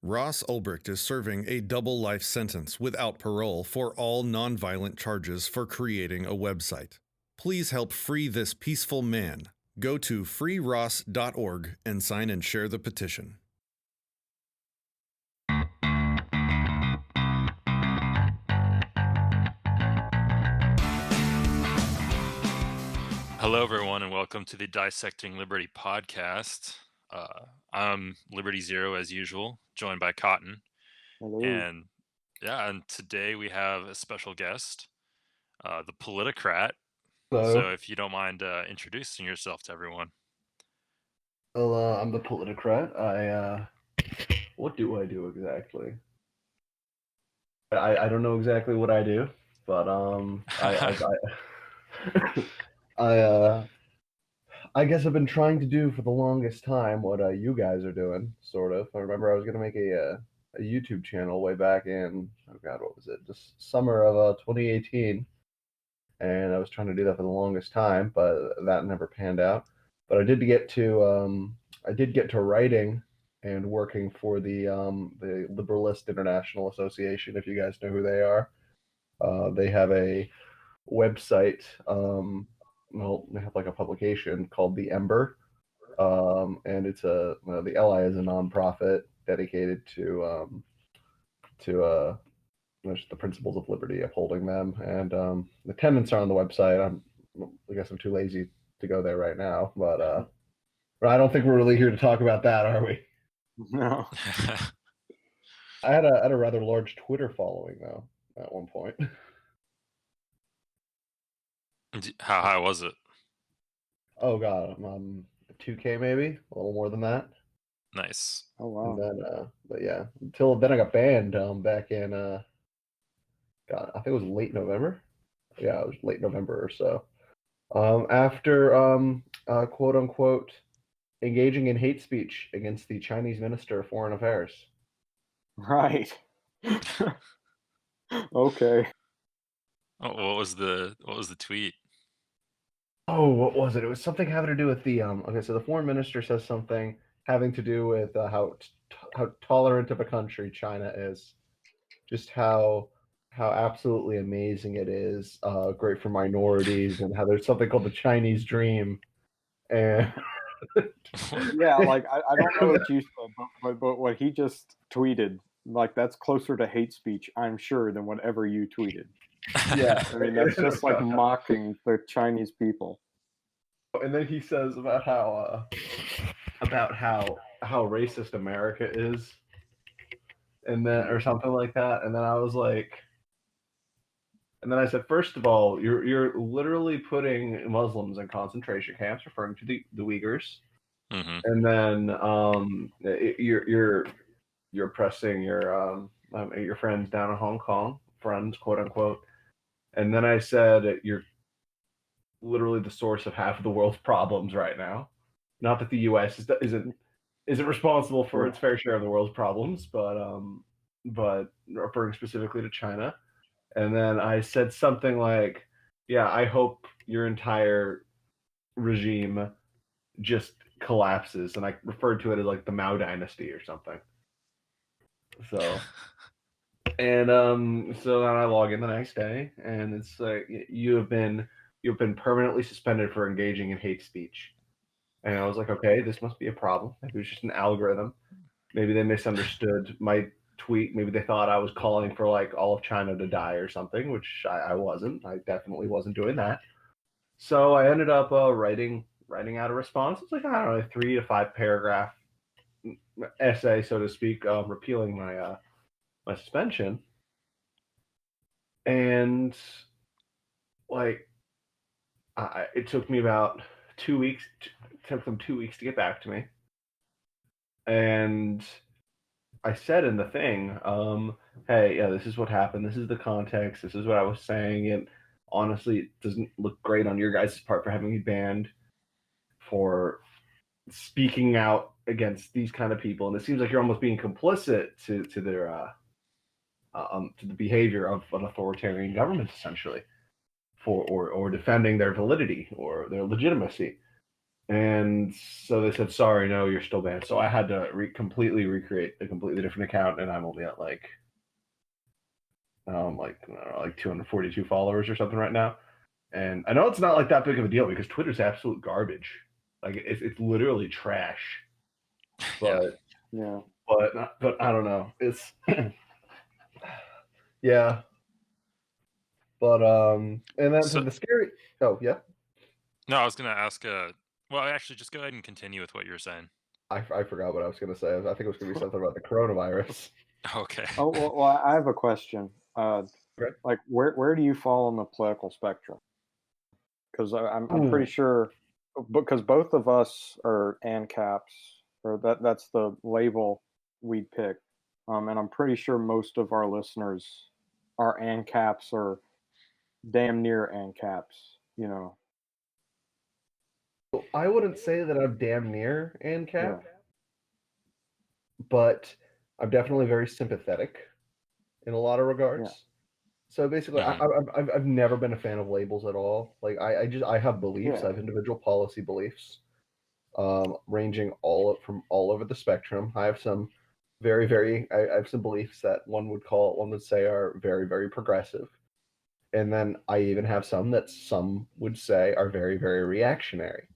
Ross Ulbricht is serving a double life sentence without parole for all nonviolent charges for creating a website. Please help free this peaceful man. Go to freeross.org and sign and share the petition. Hello, everyone, and welcome to the Dissecting Liberty podcast. I'm Liberty Zero, as usual, joined by Cotton. Hello. And today we have a special guest, the Politicrat. Hello. So if you don't mind introducing yourself to everyone. Well, I'm the Politicrat. What do I do exactly? I don't know exactly what I do, but I guess I've been trying to do for the longest time what you guys are doing, sort of. I remember I was gonna make a YouTube channel way back in, oh God, what was it? Just summer of 2018, and I was trying to do that for the longest time, but that never panned out. But I did get to writing and working for the Liberalist International Association. If you guys know who they are, they have a website. Well, they have like a publication called the Ember, and it's the LI is a nonprofit dedicated to the principles of liberty, upholding them, and the tenants are on the website. I guess I'm too lazy to go there right now, but I don't think we're really here to talk about that, are we? No. I had a rather large Twitter following though at one point. How high was it? Oh God, 2K maybe, a little more than that. Nice. Oh wow. And then, but yeah, until then I got banned back in God, I think it was late November. Yeah, it was late November or so. After quote unquote engaging in hate speech against the Chinese Minister of Foreign Affairs. Right. Okay. What was the tweet? Oh, what was it? It was something having to do with the okay, so the foreign minister says something having to do with how tolerant of a country China is, just how absolutely amazing it is, great for minorities, and how there's something called the Chinese dream, and Yeah, like I don't know what you said, but what he just tweeted, like that's closer to hate speech, I'm sure, than whatever you tweeted. yeah, I mean, that's just like mocking the Chinese people. and then he says about how racist America is, and then or something like that, and then I was like. And then I said, first of all, you're literally putting Muslims in concentration camps, referring to the Uyghurs. Mm-hmm. And then you're pressing your friends down in Hong Kong, friends, quote unquote. And then I said, you're literally the source of half of the world's problems right now. Not that the U.S. isn't responsible for its fair share of the world's problems, but referring specifically to China. And then I said something like, yeah, I hope your entire regime just collapses. And I referred to it as like the Mao Dynasty or something. So, so then I log in the next day, and it's like you've been permanently suspended for engaging in hate speech. And I was like, okay, this must be a problem. Maybe it was just an algorithm. Maybe they misunderstood my tweet. Maybe they thought I was calling for like all of China to die or something, which I wasn't. I definitely wasn't doing that. So I ended up writing out a response. It's like, I don't know, 3 to 5 paragraph essay, so to speak, repealing my my suspension. And like, it took me about 2 weeks. It took them 2 weeks to get back to me. And I said in the thing, hey, yeah, this is what happened. This is the context. This is what I was saying. And honestly, it doesn't look great on your guys' part for having me banned for speaking out against these kind of people. And it seems like you're almost being complicit to their to the behavior of an authoritarian government, essentially, for or defending their validity or their legitimacy. And so they said, sorry, no, you're still banned. So I had to completely recreate a completely different account, and I'm only at like I don't know, like 242 followers or something right now. And I know it's not like that big of a deal because Twitter's absolute garbage. Like it's literally trash. But Yeah. but I don't know. It's yeah. But and then So the scary. Oh yeah, no, I was gonna ask. Well, actually, just go ahead and continue with what you're saying. I forgot what I was gonna say. I think it was gonna be something about the coronavirus. Okay. Oh well, I have a question. Okay. Like where do you fall on the political spectrum? Because I'm Ooh. pretty sure because both of us are ANCAPs, or that's the label we pick, and I'm pretty sure most of our listeners are ANCAPs or damn near ANCAPs. You know, I wouldn't say that I'm damn near yeah, ANCAP, but I'm definitely very sympathetic in a lot of yeah, regards. So basically, Hmm. I've never been a fan of labels at all. Like I have beliefs. I yeah, have individual policy beliefs, ranging from all over the spectrum. I have some I have some beliefs that one would say are very, very progressive. And then I even have some that some would say are very, very reactionary.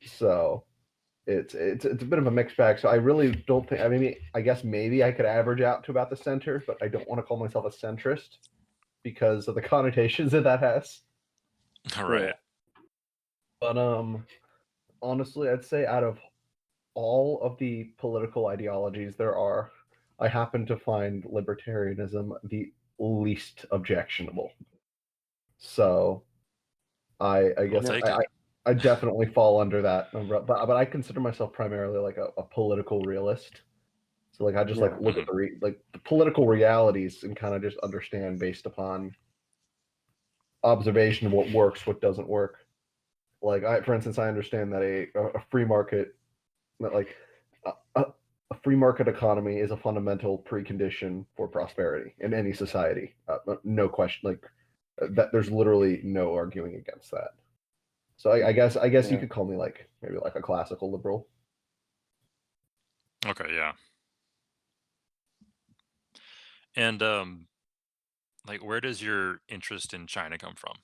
So it's a bit of a mixed bag. So I really don't think. I mean, I guess maybe I could average out to about the center, but I don't want to call myself a centrist because of the connotations that has. All yeah, right. But honestly, I'd say out of all of the political ideologies there are, I happen to find libertarianism the least objectionable. So I We'll guess yeah, take it. I definitely fall under that umbrella, but I consider myself primarily like a political realist. So like I just like yeah, look Hmm. at like the political realities and kind of just understand based upon observation of what works, what doesn't work. Like for instance, I understand that a free market, that like a free market economy is a fundamental precondition for prosperity in any society. No question. Like that, there's literally no arguing against that. So I guess you yeah. could call me like maybe like a classical liberal. Okay. Yeah. And like, where does your interest in China come from?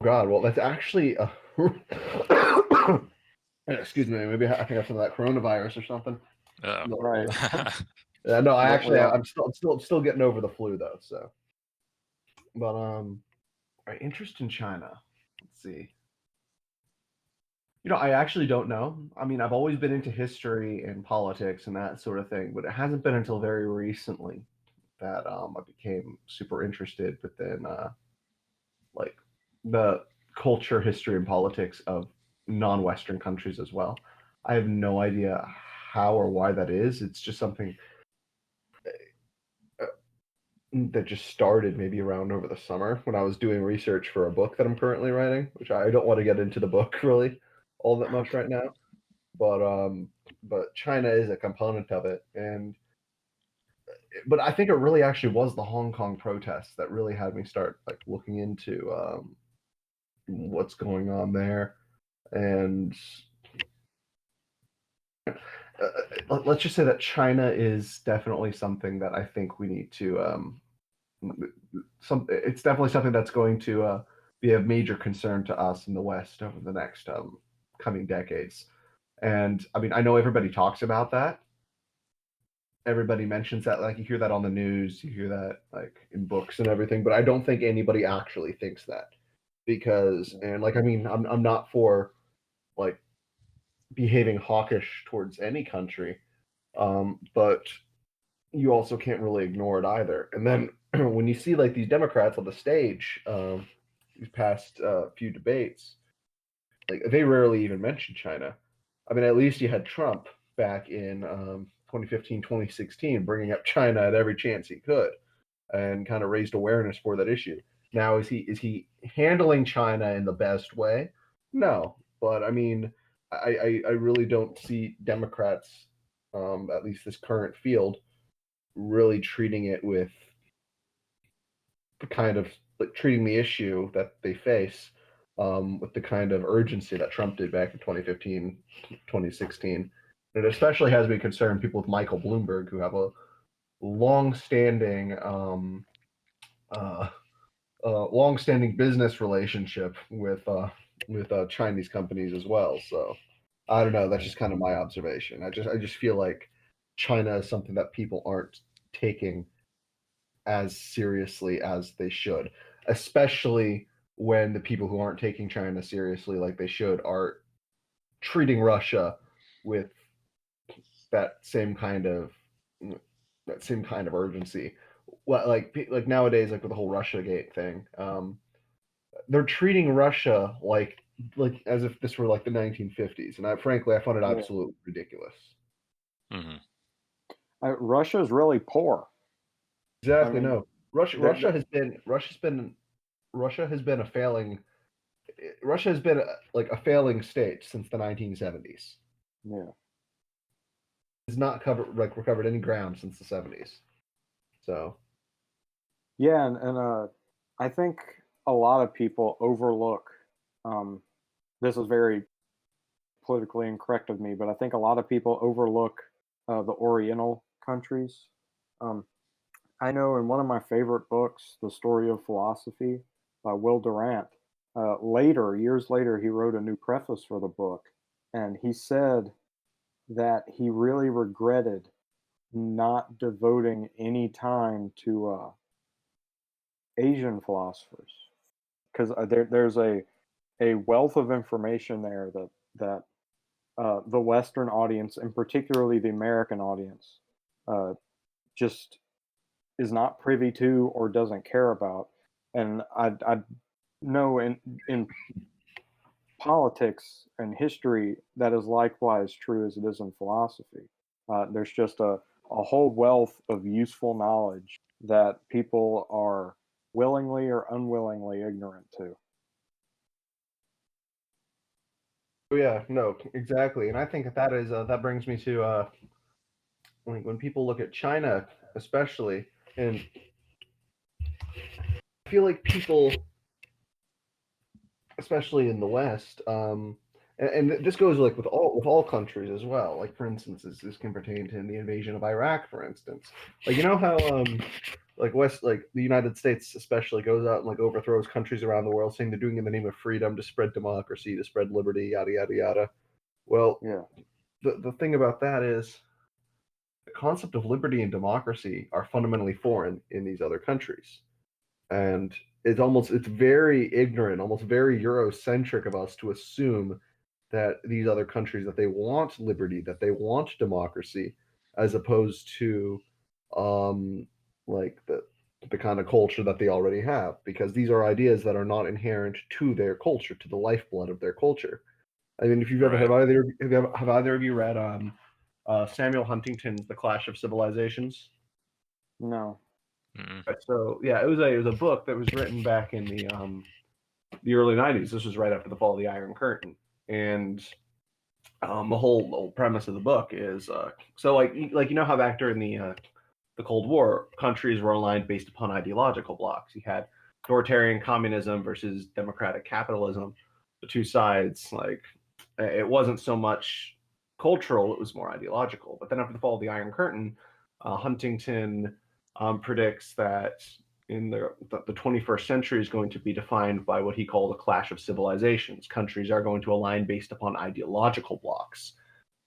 God, well, that's actually excuse me. Maybe I think I have some of that coronavirus or something. Oh. No, Right. no, I We actually all. I'm still getting over the flu though. So, but right, interest in China. Let's see. You know, I actually don't know. I mean, I've always been into history and politics and that sort of thing, but it hasn't been until very recently that I became super interested. But then, like the culture, history, and politics of non-Western countries as well. I have no idea how or why that is. It's just something that just started maybe around over the summer when I was doing research for a book that I'm currently writing, which I don't want to get into the book really all that much right now. But China is a component of it, and but I think it really actually was the Hong Kong protests that really had me start like looking into what's going on there, and let's just say that China is definitely something that I think we need to it's definitely something that's going to be a major concern to us in the West over the next coming decades. And I mean, I know everybody talks about that. Everybody mentions that, like you hear that on the news, you hear that like in books and everything, but I don't think anybody actually thinks that because, and like, I mean, I'm not for like behaving hawkish towards any country, but you also can't really ignore it either. And then when you see like these Democrats on the stage, these past few debates, like they rarely even mention China. I mean, at least you had Trump back in 2015, 2016, bringing up China at every chance he could, and kind of raised awareness for that issue. Now, is he handling China in the best way? No, but I mean, I really don't see Democrats, at least this current field, really treating it with the kind of like treating the issue that they face with the kind of urgency that Trump did back in 2015, 2016. And it especially has me concerned people with Michael Bloomberg who have a long-standing long-standing business relationship with Chinese companies as well. So I don't know. That's just kind of my observation. I just feel like China is something that people aren't taking as seriously as they should, especially when the people who aren't taking China seriously like they should are treating Russia with that same kind of urgency. Well, like nowadays, like with the whole RussiaGate thing, they're treating Russia like as if this were like the 1950s, and frankly I find it Yeah. absolutely ridiculous. Hmm. Russia's really poor. Exactly. I mean, No, Russia has been a failing. Russia has been like a failing state since the 1970s. yeah. It's not recovered any ground since the 70s. So Yeah, and I think a lot of people overlook. This is very politically incorrect of me, but I think a lot of people overlook the Oriental countries. Um, I know in one of my favorite books, The Story of Philosophy by Will Durant, years later, he wrote a new preface for the book, and he said that he really regretted not devoting any time to Asian philosophers because there's a wealth of information there that the Western audience, and particularly the American audience, uh, just is not privy to or doesn't care about. And I know in politics and history that is likewise true as it is in philosophy. There's just a whole wealth of useful knowledge that people are willingly or unwillingly ignorant to. yeah, no, exactly, and I think that is that brings me to when people look at China, especially, and I feel like people, especially in the West, and this goes like with all countries as well. Like for instance, this can pertain to the invasion of Iraq, for instance. Like you know how like the United States especially goes out and like overthrows countries around the world, saying they're doing it in the name of freedom to spread democracy, to spread liberty, yada yada yada. Well, Yeah, the thing about that is the concept of liberty and democracy are fundamentally foreign in these other countries. And it's very ignorant, almost very Eurocentric of us to assume that these other countries that they want liberty, that they want democracy, as opposed to um like the kind of culture that they already have, because these are ideas that are not inherent to their culture, to the lifeblood of their culture. I mean, if you've ever Right. have either of you read Samuel Huntington's The Clash of Civilizations? no, Mm. Right, so yeah, it was a book that was written back in the early '90s. This was right after the fall of the Iron Curtain, and the whole premise of the book is so like you know how back during the Cold War, countries were aligned based upon ideological blocks. You had authoritarian communism versus democratic capitalism. The two sides, like it wasn't so much cultural; it was more ideological. But then after the fall of the Iron Curtain, Huntington predicts that in the 21st century is going to be defined by what he called a clash of civilizations. Countries are going to align based upon ideological blocks.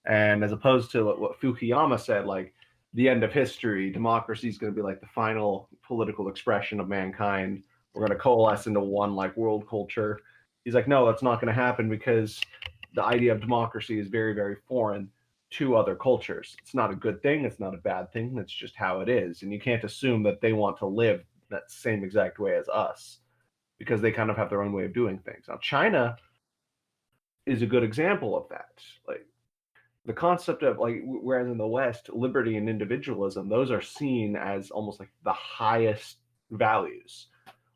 And as opposed to what Fukuyama said, like the end of history, democracy is going to be like the final political expression of mankind. We're going to coalesce into one like world culture. He's like, no, that's not going to happen because the idea of democracy is very, very foreign to other cultures. It's not a good thing. It's not a bad thing. That's just how it is. And you can't assume that they want to live that same exact way as us because they kind of have their own way of doing things. Now, China is a good example of that. Like the concept of like, whereas in the West, liberty and individualism, those are seen as almost like the highest values.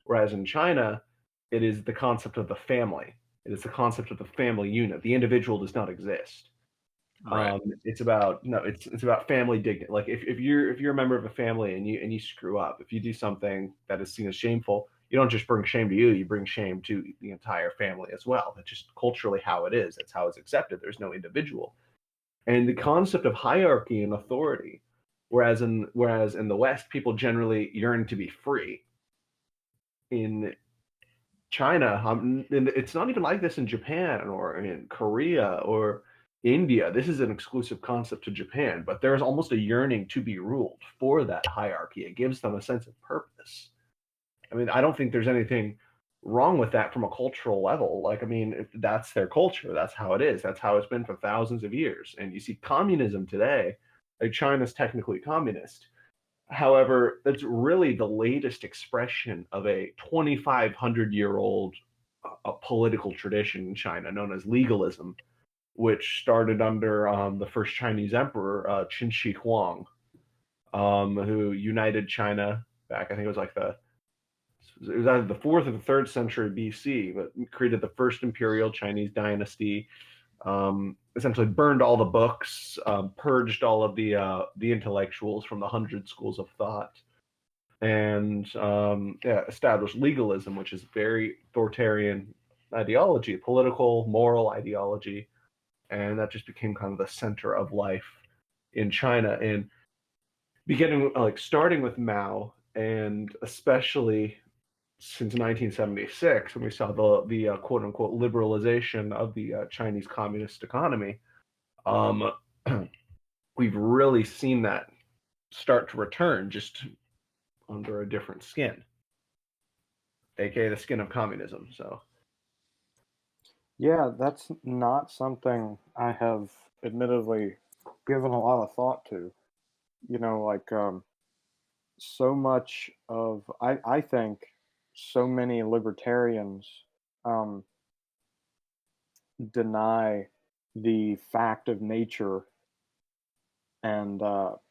Whereas in China, it is the concept of the family. It is the concept of the family unit. The individual does not exist. Right. It's about no, it's about family dignity. Like if you're a member of a family and you screw up, if you do something that is seen as shameful, you don't just bring shame to you bring shame to the entire family as well. That's just culturally how it is. That's how it's accepted. There's no individual. And the concept of hierarchy and authority, whereas in the West, people generally yearn to be free. In China, and it's not even like this in Japan or in Korea or India. This is an exclusive concept to Japan, but there's almost a yearning to be ruled for that hierarchy. It gives them a sense of purpose. I mean, I don't think there's anything wrong with that from a cultural level. Like, I mean, if that's their culture, that's how it is. That's how it's been for thousands of years. And you see communism today, like China's technically communist. However, that's really the latest expression of a 2,500-year-old political tradition in China known as legalism, which started under the first Chinese emperor, Qin Shi Huang, who united China back, I think it was either the 4th or the 3rd century BC, but created the first imperial Chinese dynasty, essentially burned all the books, purged all of the intellectuals from the 100 schools of thought, and established legalism, which is very authoritarian ideology, political, moral ideology, and that just became kind of the center of life in China. And starting with Mao, and especially since 1976, when we saw the quote unquote liberalization of the Chinese communist economy, we've really seen that start to return, just under a different skin, aka the skin of communism. So, Yeah, that's not something I have admittedly given a lot of thought to. Like so much of I think so many libertarians um, deny the fact of nature and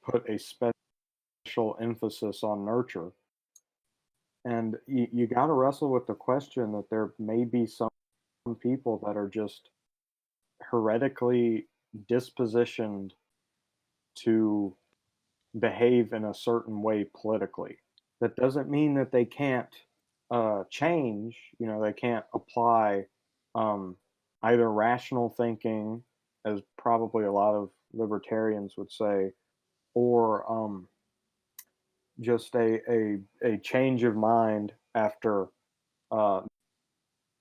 put a special emphasis on nurture. And you got to wrestle with the question that there may be some people that are just heretically dispositioned to behave in a certain way politically. That doesn't mean that they can't change. They can't apply either rational thinking, as probably a lot of libertarians would say, or just a change of mind after uh,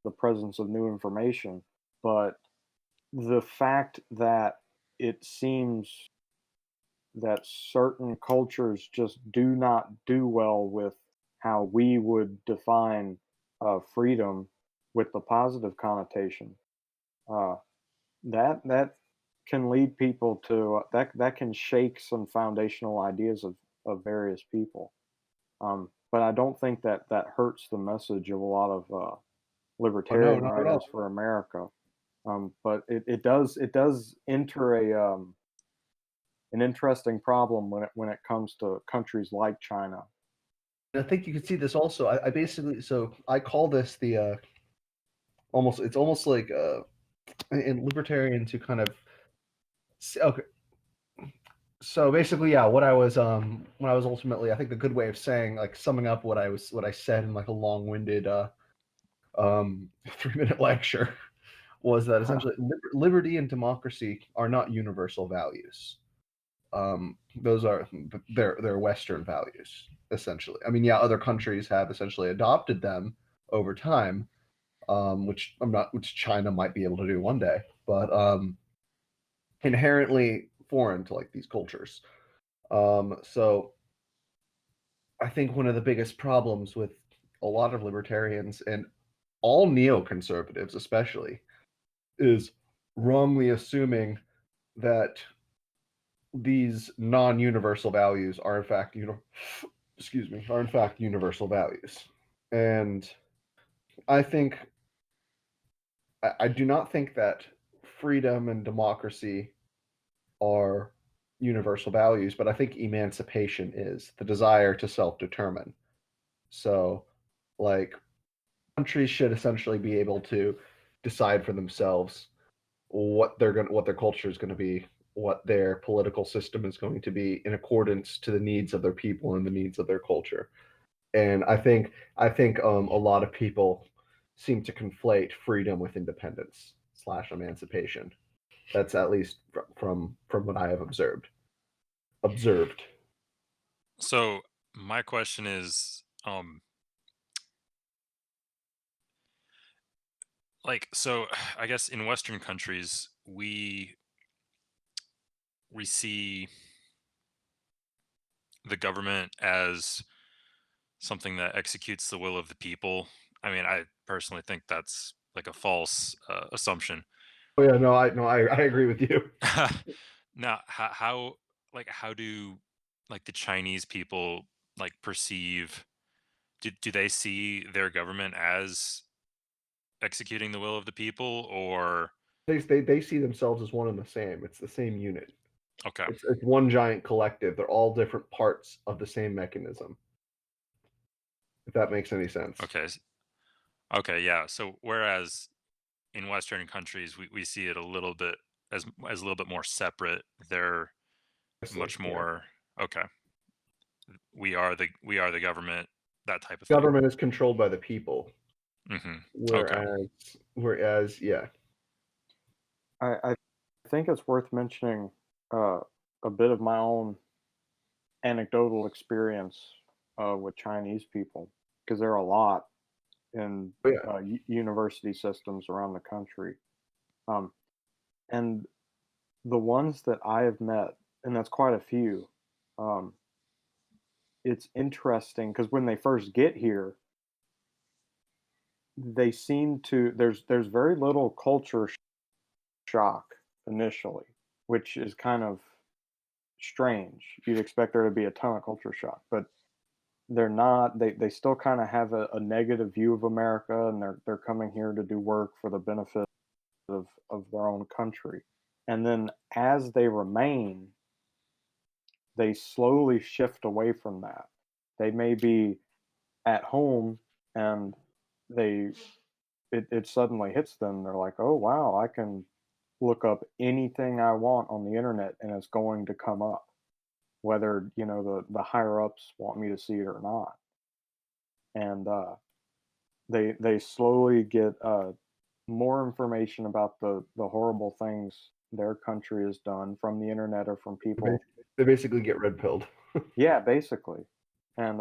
the presence of new information. But the fact that it seems that certain cultures just do not do well with how we would define freedom with the positive connotation, uh, that can lead people to that can shake some foundational ideas of various people. But I don't think that hurts the message of a lot of oh no, libertarian not at writers all. for America. But it does enter an interesting problem when it comes to countries like China. And I think you can see this also. I basically, so I call this the it's almost like in libertarians who kind of okay. So basically, yeah, what I was when I was ultimately, I think the good way of saying, like, summing up what I said in like a long-winded 3-minute lecture, was that essentially liberty and democracy are not universal values. Those are they're Western values, essentially. I mean, yeah, other countries have essentially adopted them over time, which China might be able to do one day, but inherently foreign to like these cultures. So I think one of the biggest problems with a lot of libertarians and all neoconservatives, especially, is wrongly assuming that these non-universal values are in fact universal values. And I think I do not think that freedom and democracy are universal values, but I think emancipation is the desire to self-determine. So, like, countries should essentially be able to decide for themselves what their culture is going to be, what their political system is going to be in accordance to the needs of their people and the needs of their culture. And I think a lot of people seem to conflate freedom with independence slash emancipation. That's at least from what I have observed. So my question is, so I guess in Western countries we see the government as something that executes the will of the people. I mean, I personally think that's like a false assumption. Oh yeah, no, I agree with you. Now, how do like the Chinese people like perceive? Do they see their government as executing the will of the people, or They see themselves as one and the same. It's the same unit. okay, It's one giant collective. They're all different parts of the same mechanism. If that makes any sense. okay, okay, yeah. So whereas in Western countries we see it a little bit as a little bit more separate. They're Honestly, much yeah. more okay. We are the government, that type of thing. Government is controlled by the people, Okay. whereas yeah, I think it's worth mentioning uh, a bit of my own anecdotal experience with Chinese people because there are a lot in but yeah, university systems around the country. Um, and the ones that I have met, and that's quite a few, um, it's interesting because when they first get here, they seem to there's very little culture shock initially, which is kind of strange. You'd expect there to be a ton of culture shock, but they're not. They still kind of have a negative view of America, and they're coming here to do work for the benefit of their own country. And then as they remain, they slowly shift away from that. They may be at home and they it suddenly hits them. They're like, oh wow, I can look up anything I want on the internet and it's going to come up, whether the higher ups want me to see it or not. And they slowly get more information about the horrible things their country has done from the internet or from people. they basically get red pilled. Yeah, basically. And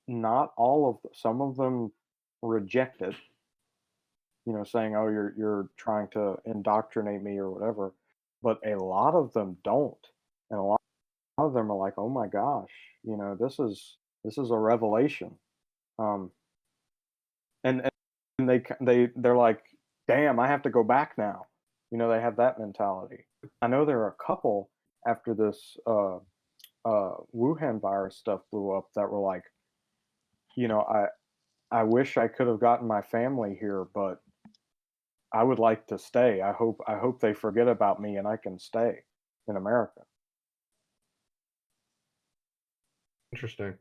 not all of some of them reject it, saying, "Oh, you're trying to indoctrinate me or whatever." But a lot of them don't, and a lot of them are like, "Oh my gosh, this is a revelation." Um, and they're like, "Damn, I have to go back now." They have that mentality. I know there are a couple after this Wuhan virus stuff blew up that were like, I wish I could have gotten my family here, but I would like to stay. I hope they forget about me and I can stay in America. Interesting.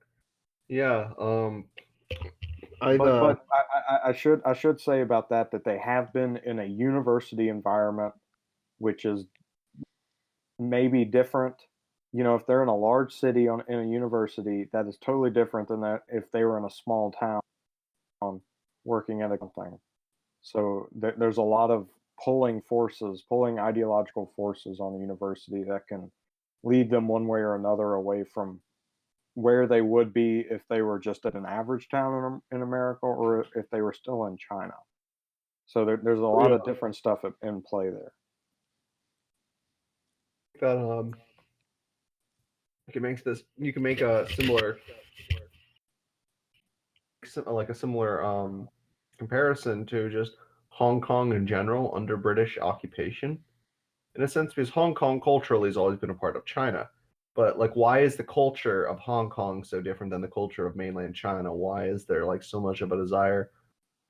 Yeah. I've But I should say about that they have been in a university environment, which is maybe different. If they're in a large city in a university, that is totally different than that if they were in a small town working at a thing. So there's a lot of pulling ideological forces on the university that can lead them one way or another away from where they would be if they were just at an average town in America or if they were still in China. So there's a lot yeah, of different stuff in play there. that you can make a similar like a similar comparison to just Hong Kong in general under British occupation, in a sense, because Hong Kong culturally has always been a part of China. But like, why is the culture of Hong Kong so different than the culture of mainland China? Why is there like so much of a desire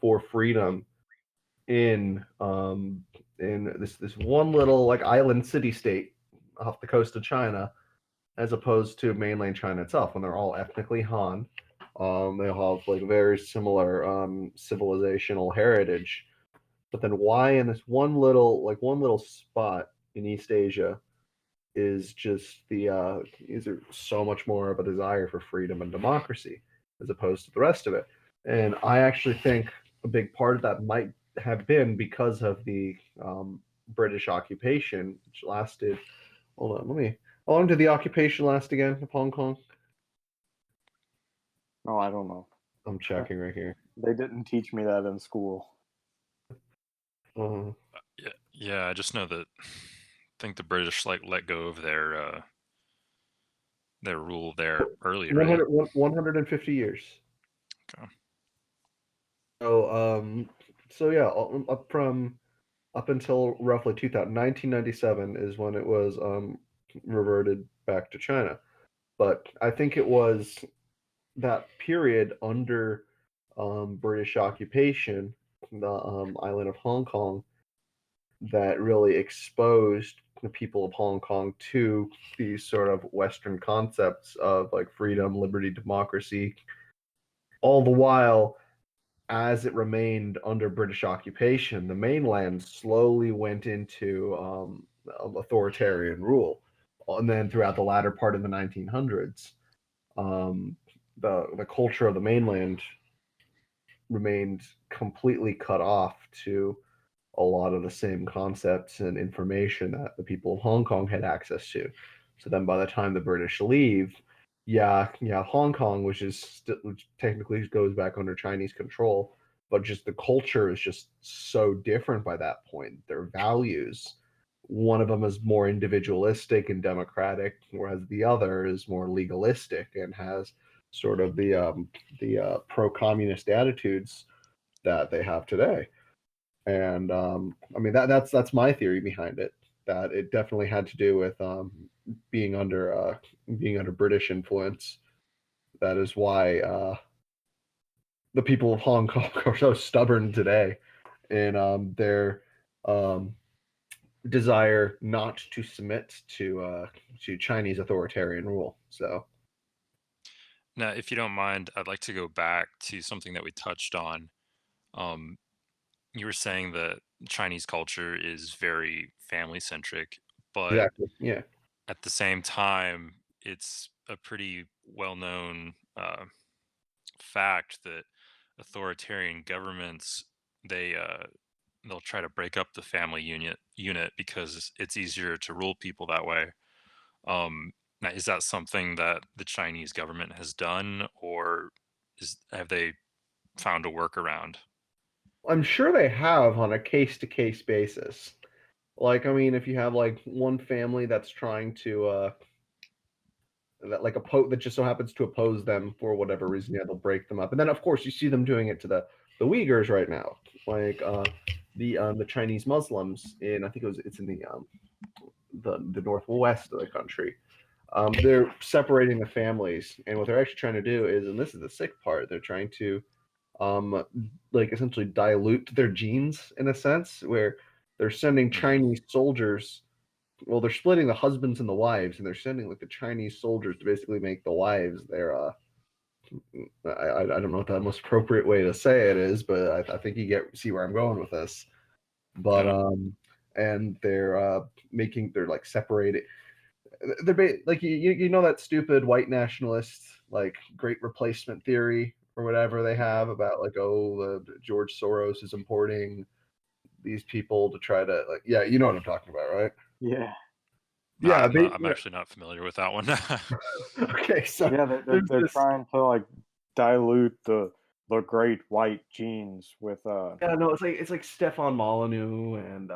for freedom in this one little like island city state off the coast of China, as opposed to mainland China itself, when they're all ethnically Han? They have like very similar civilizational heritage. But then why in this one little spot in East Asia is just is there so much more of a desire for freedom and democracy? as opposed to the rest of it. And I actually think a big part of that might have been because of the British occupation, which lasted. Hold on, let me. How long did the occupation last again of Hong Kong? Oh, I don't know. I'm checking right here. They didn't teach me that in school. Yeah. I just know that I think the British like let go of their rule there early, right? 150 years. Okay. So yeah, up until roughly 1997 is when it was reverted back to China. But I think it was that period under British occupation, the island of Hong Kong, that really exposed the people of Hong Kong to these sort of Western concepts of like freedom, liberty, democracy, all the while as it remained under British occupation, the mainland slowly went into authoritarian rule. And then throughout the latter part of the 1900s, the culture of the mainland remained completely cut off to a lot of the same concepts and information that the people of Hong Kong had access to. So then by the time the British leave, yeah, Hong Kong, which technically goes back under Chinese control, but just the culture is just so different by that point. Their values, one of them is more individualistic and democratic, whereas the other is more legalistic and has sort of the pro-communist attitudes that they have today. And I mean that's my theory behind it. That it definitely had to do with being under British influence. That is why the people of Hong Kong are so stubborn today in their um, desire not to submit to Chinese authoritarian rule. So Now, if you don't mind, I'd like to go back to something that we touched on. Um, you were saying that Chinese culture is very family centric, but exactly, yeah, at the same time, it's a pretty well known fact that authoritarian governments they they'll try to break up the family unit because it's easier to rule people that way. Now, is that something that the Chinese government has done, or have they found a workaround? I'm sure they have on a case to case basis. Like, I mean, if you have like one family that's trying to that just so happens to oppose them for whatever reason, yeah, they'll break them up. And then of course you see them doing it to the Uyghurs right now, like the Chinese Muslims in, I think it's in the northwest of the country. They're separating the families, and what they're actually trying to do is, and this is the sick part, they're trying to um, like essentially dilute their genes in a sense, where they're sending Hmm. Chinese soldiers. Well, they're splitting the husbands and the wives, and they're sending like the Chinese soldiers to basically make the wives their. I don't know what the most appropriate way to say it is, but I think you see where I'm going with this. But Yeah. and they're like separated. Like you know that stupid white nationalist like Great Replacement theory or whatever they have about like, oh, George Soros is importing these people to try to, like, yeah, you know what I'm talking about, right? Yeah, No, Yeah, I'm actually not familiar with that one. okay, so yeah, there's they're this. trying to like dilute the great white genes with Yeah, no, it's like Stefan Molyneux and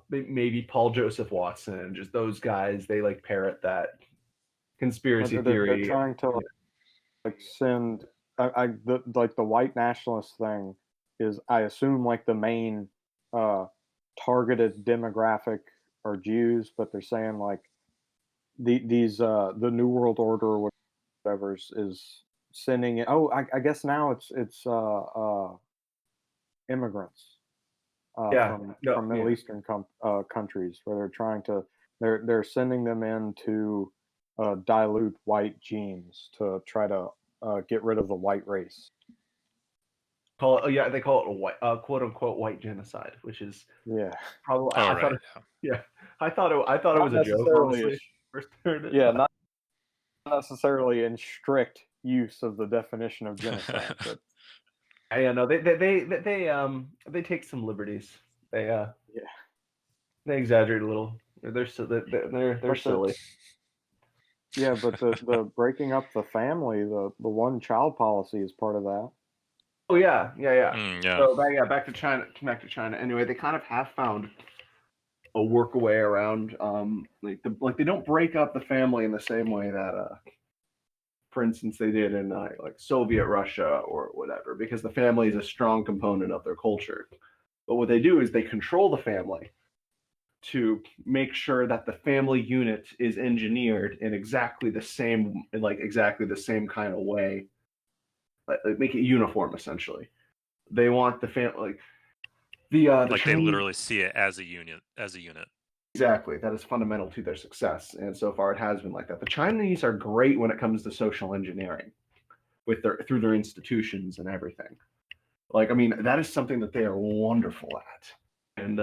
maybe Paul Joseph Watson, just those guys. They like parrot that conspiracy they're theory. trying to like send like the white nationalist thing is, I assume, like the main uh targeted demographic are Jews, but they're saying like these the New World Order or whatever is sending it. Oh, I guess now it's immigrants Yeah, no, from Middle yeah. Eastern countries, where they're trying to they're sending them in to dilute white genes to try to get rid of the white race. Yeah, they call it a white, quote unquote, white genocide, which is Yeah, probably, Oh, I thought, right. Yeah. yeah, I thought it not was a joke, necessarily. honestly. First heard it, Yeah, but not necessarily in strict use of the definition of genocide, but Yeah, no, they take some liberties. They yeah. they exaggerate a little. They're But silly. yeah, but the breaking up the family, the one child policy is part of that. Oh yeah. Yeah. So back to China. Back to China. Anyway, they kind of have found a workaway around like they don't break up the family in the same way that for instance they did in like Soviet Russia or whatever, because the family is a strong component of their culture. But what they do is they control the family to make sure that the family unit is engineered in exactly the same kind of way, like make it uniform essentially. They want the family like the Like they Chinese. literally see it as a unit. Exactly. That is fundamental to their success. And so far it has been like that. The Chinese are great when it comes to social engineering with through their institutions and everything. Like, I mean, that is something that they are wonderful at. And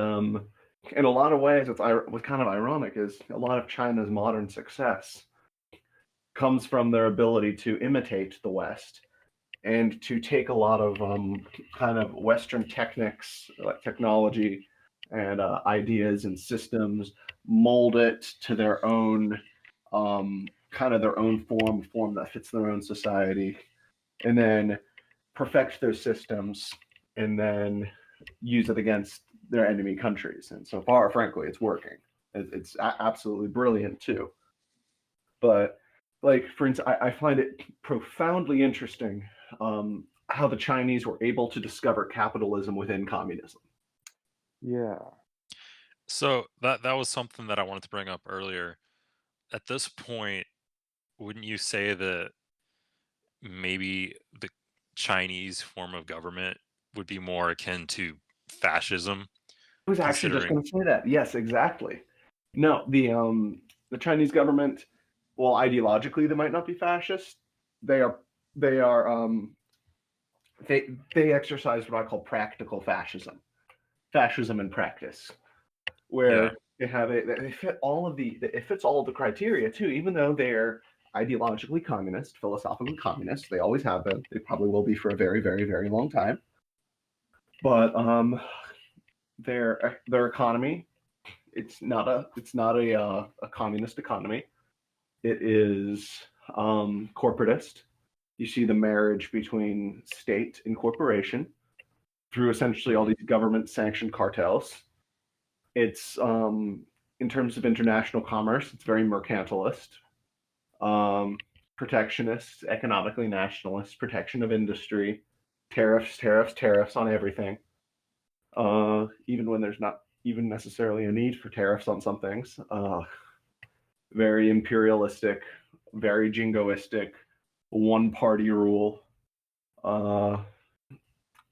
in a lot of ways, what's kind of ironic is a lot of China's modern success comes from their ability to imitate the West and to take a lot of kind of Western techniques, like technology and ideas and systems, mold it to their own kind of their own form that fits their own society, and then perfect those systems, and then use it against their enemy countries. And so far, frankly, it's working. It's absolutely brilliant too. But like for instance, I find it profoundly interesting how the Chinese were able to discover capitalism within communism. Yeah. So that was something that I wanted to bring up earlier. At this point, wouldn't you say that maybe the Chinese form of government would be more akin to fascism, I was actually just considering? going to say that. Yes, exactly. No, the Chinese government, well, ideologically they might not be fascist. They are they exercise what I call practical fascism in practice, Yeah. where they fit all of it fits all of the criteria too, even though they're ideologically communist, philosophically communist. They always have been. They probably will be for a very, very, very long time. But their economy, it's not a communist economy. It is corporatist. You see the marriage between state and corporation through essentially all these government sanctioned cartels. It's in terms of international commerce, it's very mercantilist, protectionist, economically nationalist, protection of industry, tariffs on everything. Even when there's not even necessarily a need for tariffs on some things. Very imperialistic, very jingoistic, one party rule, uh,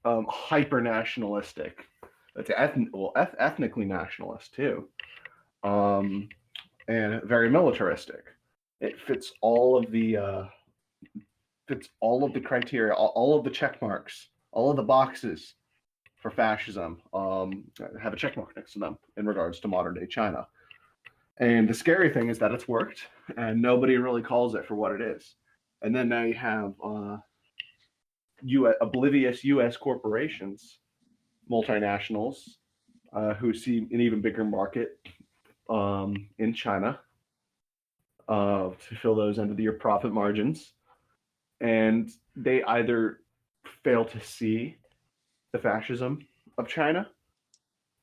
hyper nationalistic. It's ethnically nationalist too, and very militaristic. It fits all of the criteria, all of the check marks, all of the boxes for fascism. Have a check mark next to them in regards to modern day China. And the scary thing is that it's worked, and nobody really calls it for what it is. And then now you have oblivious U.S. corporations, multinationals, who see an even bigger market in China to fill those end of the year profit margins. And they either fail to see the fascism of China,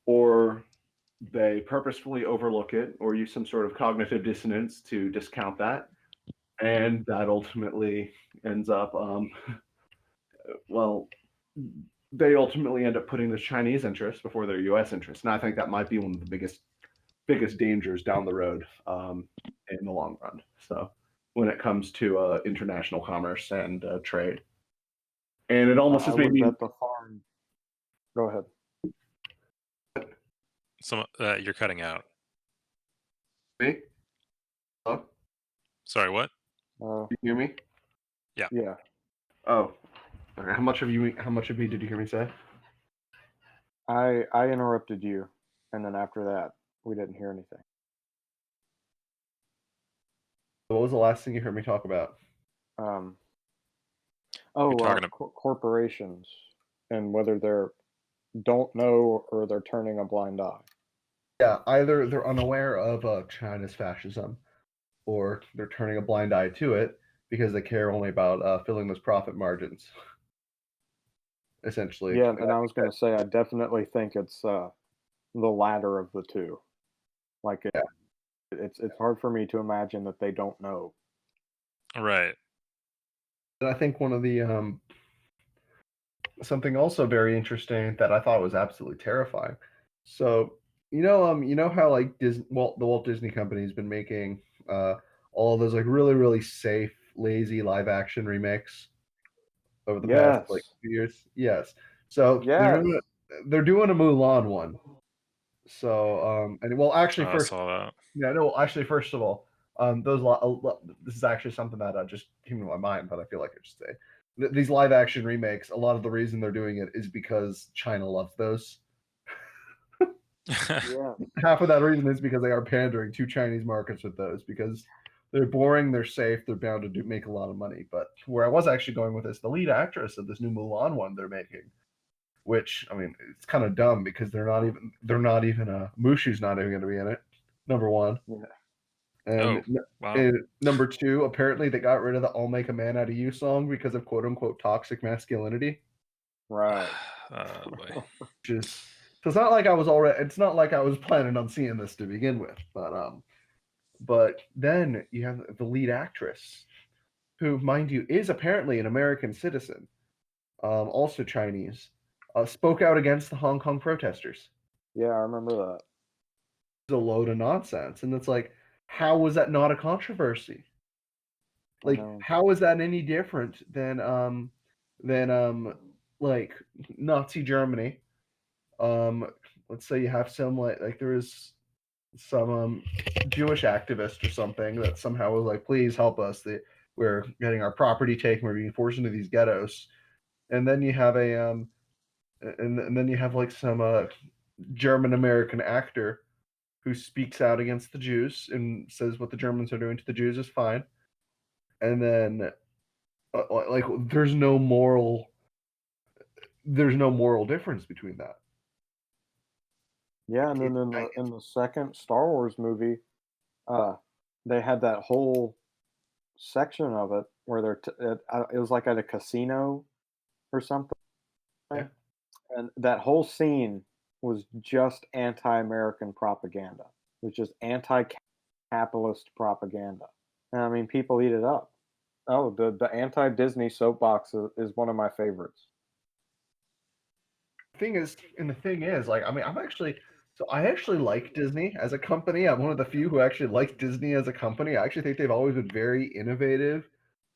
or they purposefully overlook it or use some sort of cognitive dissonance to discount that. And that ultimately ends up, well, they ultimately end up putting the Chinese interests before their U.S. interests. And I think that might be one of the biggest dangers down the road in the long run. So when it comes to international commerce and trade, and it almost I has made would me. bet the farm. Go ahead. Some you're cutting out. Me? Hello? Sorry, what? You hear me? Yeah. Oh, okay. How much of me did you hear me say? I interrupted you, and then after that, we didn't hear anything. What was the last thing you heard me talk about? Oh, talking about corporations and whether they're don't know or they're turning a blind eye. Yeah, either they're unaware of China's fascism, or they're turning a blind eye to it because they care only about filling those profit margins. Essentially, Yeah, and and I I think was going to say I definitely think it's the latter of the two. Like yeah, it's hard for me to imagine that they don't know. right. and I think one of the something also very interesting that I thought was absolutely terrifying. So you know how like the Walt Disney Company has been making all of those like really really safe, lazy live action remakes over the past like Yes. few years. Yes, so Yes. they're doing a Mulan one. So and well, actually, I first saw that. yeah, no, actually, first of all, this is actually something that just came to my mind, but I feel like I should say these live action remakes. A lot of the reason they're doing it is because China loves those. Yeah. Half of that reason is because they are pandering to Chinese markets with those because they're boring, they're safe, they're bound to make a lot of money. But where I was actually going with this, the lead actress of this new Mulan one they're making, which I mean, it's kind of dumb because they're not even Mushu's not even going to be in it. Number one. Yeah. And, Oh, wow. and number two, apparently they got rid of the "I'll Make a Man Out of You" song because of "quote unquote" toxic masculinity. Right. Boy. Which is so it's not like I was already. It's not like I was planning on seeing this to begin with, but then you have the lead actress, who, mind you, is apparently an American citizen, also Chinese, spoke out against the Hong Kong protesters. Yeah, I remember that. It's a load of nonsense, and it's like, how was that not a controversy? I Like, know. how is that any different than like Nazi Germany? Let's say you have some like there is some Jewish activist or something that somehow was like, please help us. We're getting our property taken. We're being forced into these ghettos. And then you have and then you have like some German American actor who speaks out against the Jews and says what the Germans are doing to the Jews is fine. And then like there's no moral difference between that. Yeah, and then in the second Star Wars movie, uh, they had that whole section of it where it was like at a casino or something, Yeah. and that whole scene was just anti-American propaganda, which is anti-capitalist propaganda, and I mean people eat it up. Oh, the anti-Disney soapbox is one of my favorites. The thing is, like, I mean, I actually like Disney as a company. I'm one of the few who actually like Disney as a company. I actually think they've always been very innovative,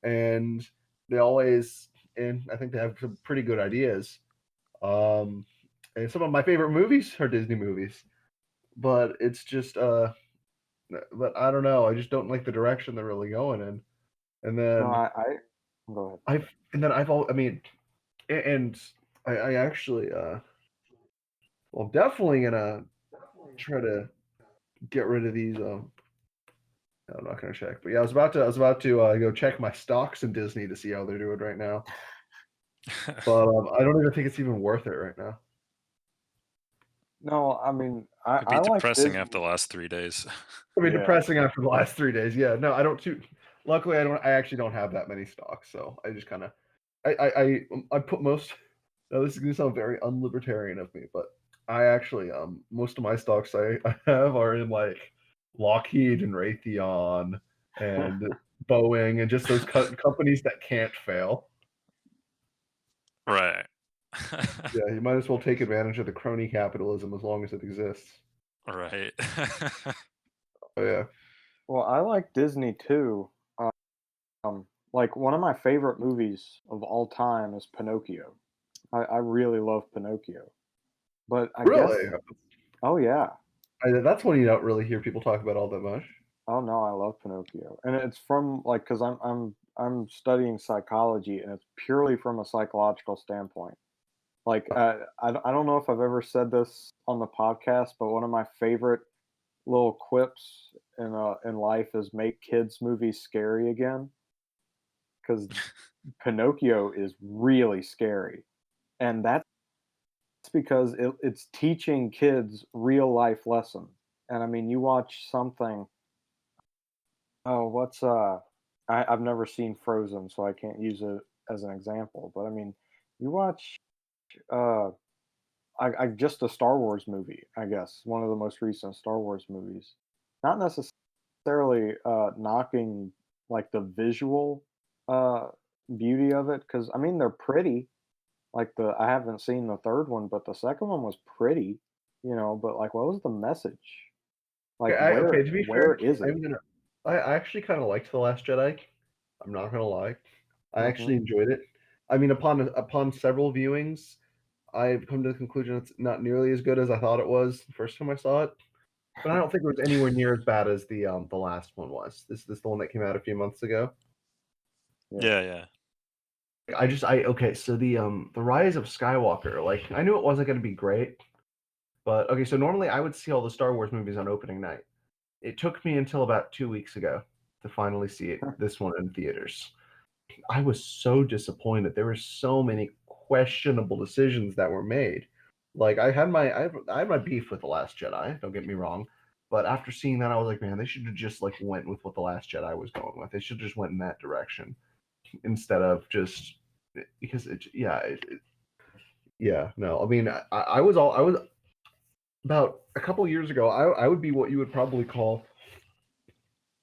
and they always, and I think they have some pretty good ideas. Um, and some of my favorite movies are Disney movies, but it's just, but I don't know. I just don't like the direction they're really going in. And No, then I go ahead. I mean, and I actually, well, I'm definitely gonna try to get rid of these. No, I'm not gonna check, but yeah, I was about to go check my stocks in Disney to see how they're doing right now. But I don't even think it's even worth it right now. No, I mean It'd be I like depressing Disney. after the last 3 days. I mean, Yeah. depressing after the last 3 days. Yeah, no, I don't. Luckily, I don't. I actually don't have that many stocks, so I just kind of, I put most. Now this is gonna sound very unlibertarian of me, but I actually most of my stocks I have are in like Lockheed and Raytheon and Boeing and just those companies that can't fail. Right. Yeah, you might as well take advantage of the crony capitalism as long as it exists. Right. Oh yeah. Well, I like Disney too. Like one of my favorite movies of all time is Pinocchio. I really love Pinocchio. But I guess, Really? oh yeah, That's one you don't really hear people talk about all that much. oh no, I love Pinocchio, and it's from like because I'm studying psychology, and it's purely from a psychological standpoint. Like I don't know if I've ever said this on the podcast, but one of my favorite little quips in life is make kids movies scary again. because Pinocchio is really scary, and that's because it's teaching kids real life lessons. And I mean, you watch something. Oh, I've never seen Frozen, so I can't use it as an example. But I mean, you watch uh, I just a Star Wars movie, I guess, one of the most recent Star Wars movies. Not necessarily knocking like the visual uh beauty of it, because I mean they're pretty. Like I haven't seen the third one, but the second one was pretty, but like what was the message? Like Okay, to be where fair, is it? I actually kind of liked The Last Jedi. I'm not gonna lie. I actually Mhm. enjoyed it. I mean, upon several viewings, I've come to the conclusion it's not nearly as good as I thought it was the first time I saw it. But I don't think it was anywhere near as bad as the last one was. This the one that came out a few months ago. Yeah, yeah. Okay, so the Rise of Skywalker, like I knew it wasn't gonna be great, but okay, so normally I would see all the Star Wars movies on opening night. It took me until about 2 weeks ago to finally see this one in theaters. I was so disappointed. There were so many questionable decisions that were made. Like I had my beef with The Last Jedi, don't get me wrong. But after seeing that, I was like, man, they should have just like went with what The Last Jedi was going with. They should have just went in that direction instead of just because yeah, no. I mean, I was about a couple years ago, I would be what you would probably call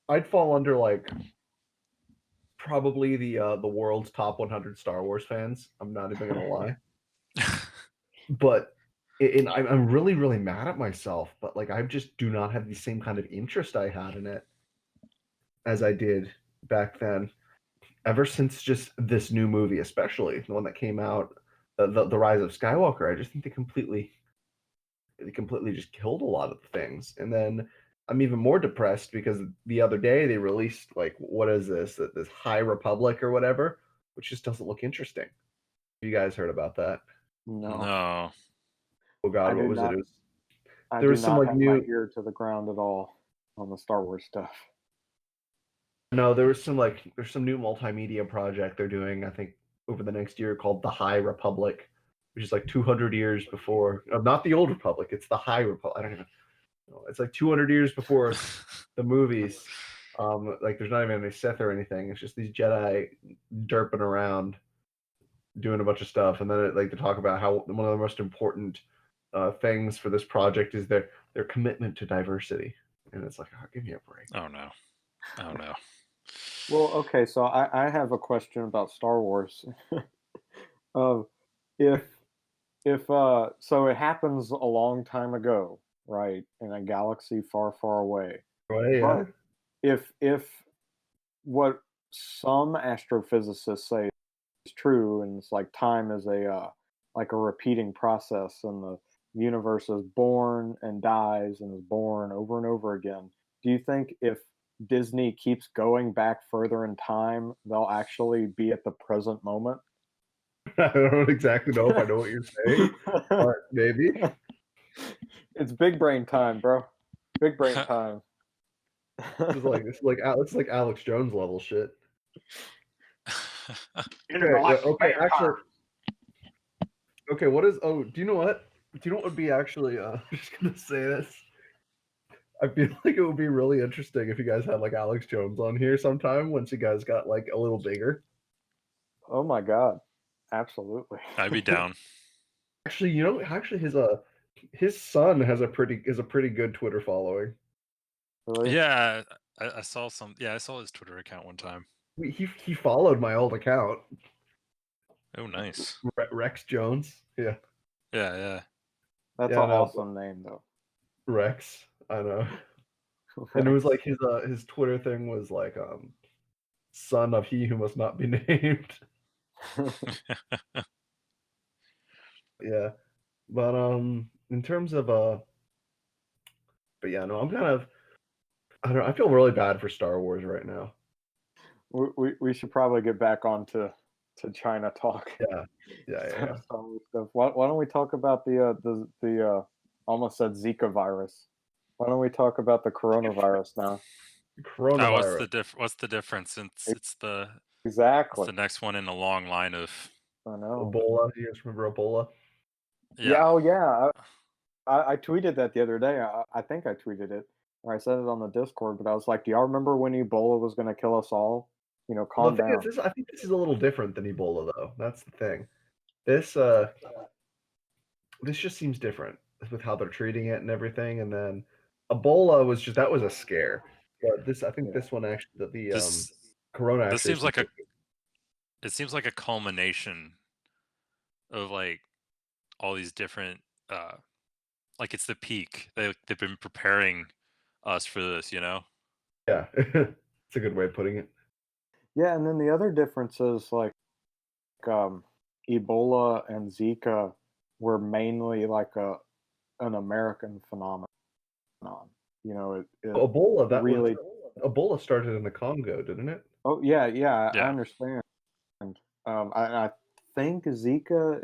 I'd fall under like probably the world's top 100 Star Wars fans. I'm not even gonna lie, but and I'm really really mad at myself. But like I just do not have the same kind of interest I had in it as I did back then. Ever since just this new movie, especially the one that came out, the Rise of Skywalker, I just think they completely just killed a lot of the things. And then I'm even more depressed because the other day they released like what is this High Republic or whatever, which just doesn't look interesting. You guys heard about that? No, No. Oh I God, what do was it? not. I There do was some not like have my new ear to the ground at all on the Star Wars stuff. no, there was some like there's some new multimedia project they're doing, I think, over the next year called the High Republic, which is like 200 years before, not the Old Republic, it's the High Republic. I don't even know. It's like 200 years before the movies. Like there's not even any Sith or anything. It's just these Jedi derping around, doing a bunch of stuff, and then like to talk about how one of the most important things for this project is their commitment to diversity. And it's like, oh, give me a break. Oh no. Oh no. Well, okay, so I have a question about Star Wars. uh, if so it happens a long time ago, right, in a galaxy far, far away. Right? Yeah. But if what some astrophysicists say is true, and it's like time is like a repeating process, and the universe is born and dies and is born over and over again. Do you think if Disney keeps going back further in time, they'll actually be at the present moment? I don't exactly know if I know what you're saying, but maybe. It's big brain time, bro. Big brain time. It's like Alex Jones level shit. Intergalactic Okay, man actually, time. okay. What is? Oh, do you know what? Do you know what would be actually? I'm just gonna say this. I feel like it would be really interesting if you guys had like Alex Jones on here sometime once you guys got like a little bigger. Oh my god. Absolutely. I'd be down. Actually, his son has a pretty good Twitter following. Really? Yeah, I saw some. Yeah, I saw his Twitter account one time. He followed my old account, Oh, nice. Rex Jones. Yeah, Yeah, yeah. That's yeah, an no, awesome name though. Rex. I know. And it was like his Twitter thing was like son of he who must not be named. Yeah. But in terms of but yeah, no, I'm kind of I don't know, I feel really bad for Star Wars right now. we should probably get back on to China talk. Yeah. Star Wars stuff. Why don't we talk about the almost said Zika virus? Why don't we talk about the coronavirus now? Oh, Coronavirus. what's the difference? Since it's the It's Exactly. the next one in a long line of I know. Ebola. You guys remember Ebola? Yeah. Oh, yeah. I tweeted that the other day. I think I tweeted it, or I said it on the Discord. But I was like, "Do y'all remember when Ebola was going to kill us all? You know, The calm thing down." is, I think this is a little different than Ebola, though. That's the thing. This just seems different with how they're treating it and everything. And then Ebola was just that was a scare. But I think this one actually, this Corona this actually. seems like it seems like a culmination of like all these different like it's the peak. They've been preparing us for this, you know? Yeah, it's a good way of putting it. Yeah, and then the other difference is like um, Ebola and Zika were mainly like an American phenomenon. You know, it Ebola, really. Ebola started in the Congo, didn't it? Oh yeah, I Yeah. understand. I think Zika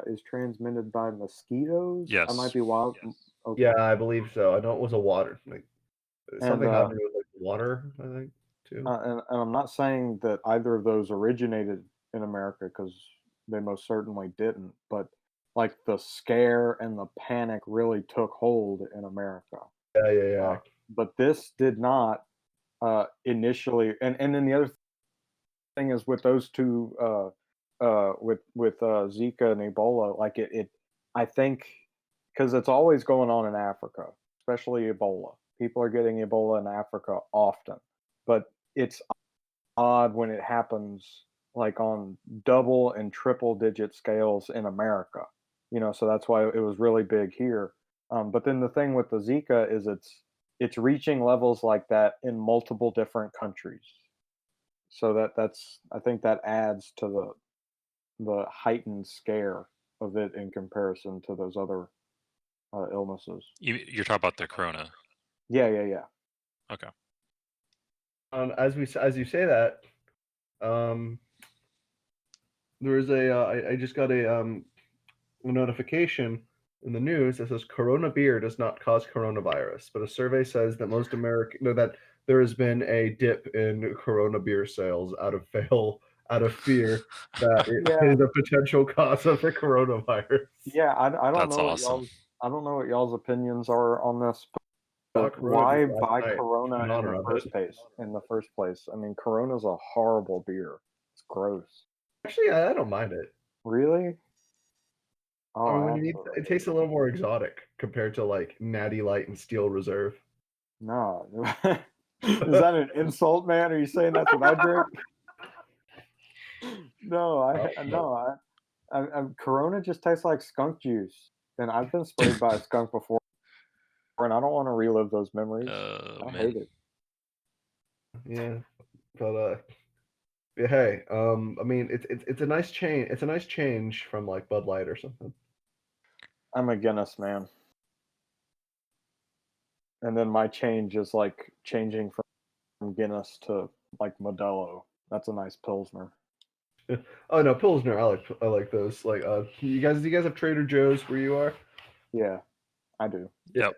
is transmitted by mosquitoes. I Yes. might be wild. Okay. Yeah, I believe so. I know it was a water something And happened with like water, I think too. and I'm not saying that either of those originated in America because they most certainly didn't. But like the scare and the panic really took hold in America. Yeah. But this did not initially. And then the other thing is with those two, with Zika and Ebola, like it I think because it's always going on in Africa, especially Ebola. People are getting Ebola in Africa often, but it's odd when it happens like on double and triple digit scales in America. You know, so that's why it was really big here. But then the thing with the Zika is it's reaching levels like that in multiple different countries. So that's I think that adds to the heightened scare of it in comparison to those other illnesses. You're talking about the corona. Yeah. Okay. As you say that, there is I just got a notification in the news that says Corona beer does not cause coronavirus, but a survey says that that there has been a dip in Corona beer sales out of fear that it Yeah. is a potential cause of the coronavirus. Yeah, I don't That's know awesome. I don't know what y'all's opinions are on this, but Corona why just last buy night Corona in honor of it. in the first place? I mean, Corona's a horrible beer. It's gross. Actually, I don't mind it. Really? Oh, I mean, when I you need absolutely it tastes a little more exotic compared to like Natty Light and Steel Reserve. no. Is that an insult, man? Are you saying that's what I drink? No, Corona just tastes like skunk juice, and I've been sprayed by a skunk before, and I don't want to relive those memories. I Man. hate it. Yeah, but yeah, hey, I mean, it's a nice change. It's a nice change from like Bud Light or something. I'm a Guinness man, and then my change is like changing from Guinness to like Modelo. That's a nice Pilsner. Oh no, Pilsner. I like those. Like, do you guys have Trader Joe's where you are? Yeah, I do. Yeah. Yep.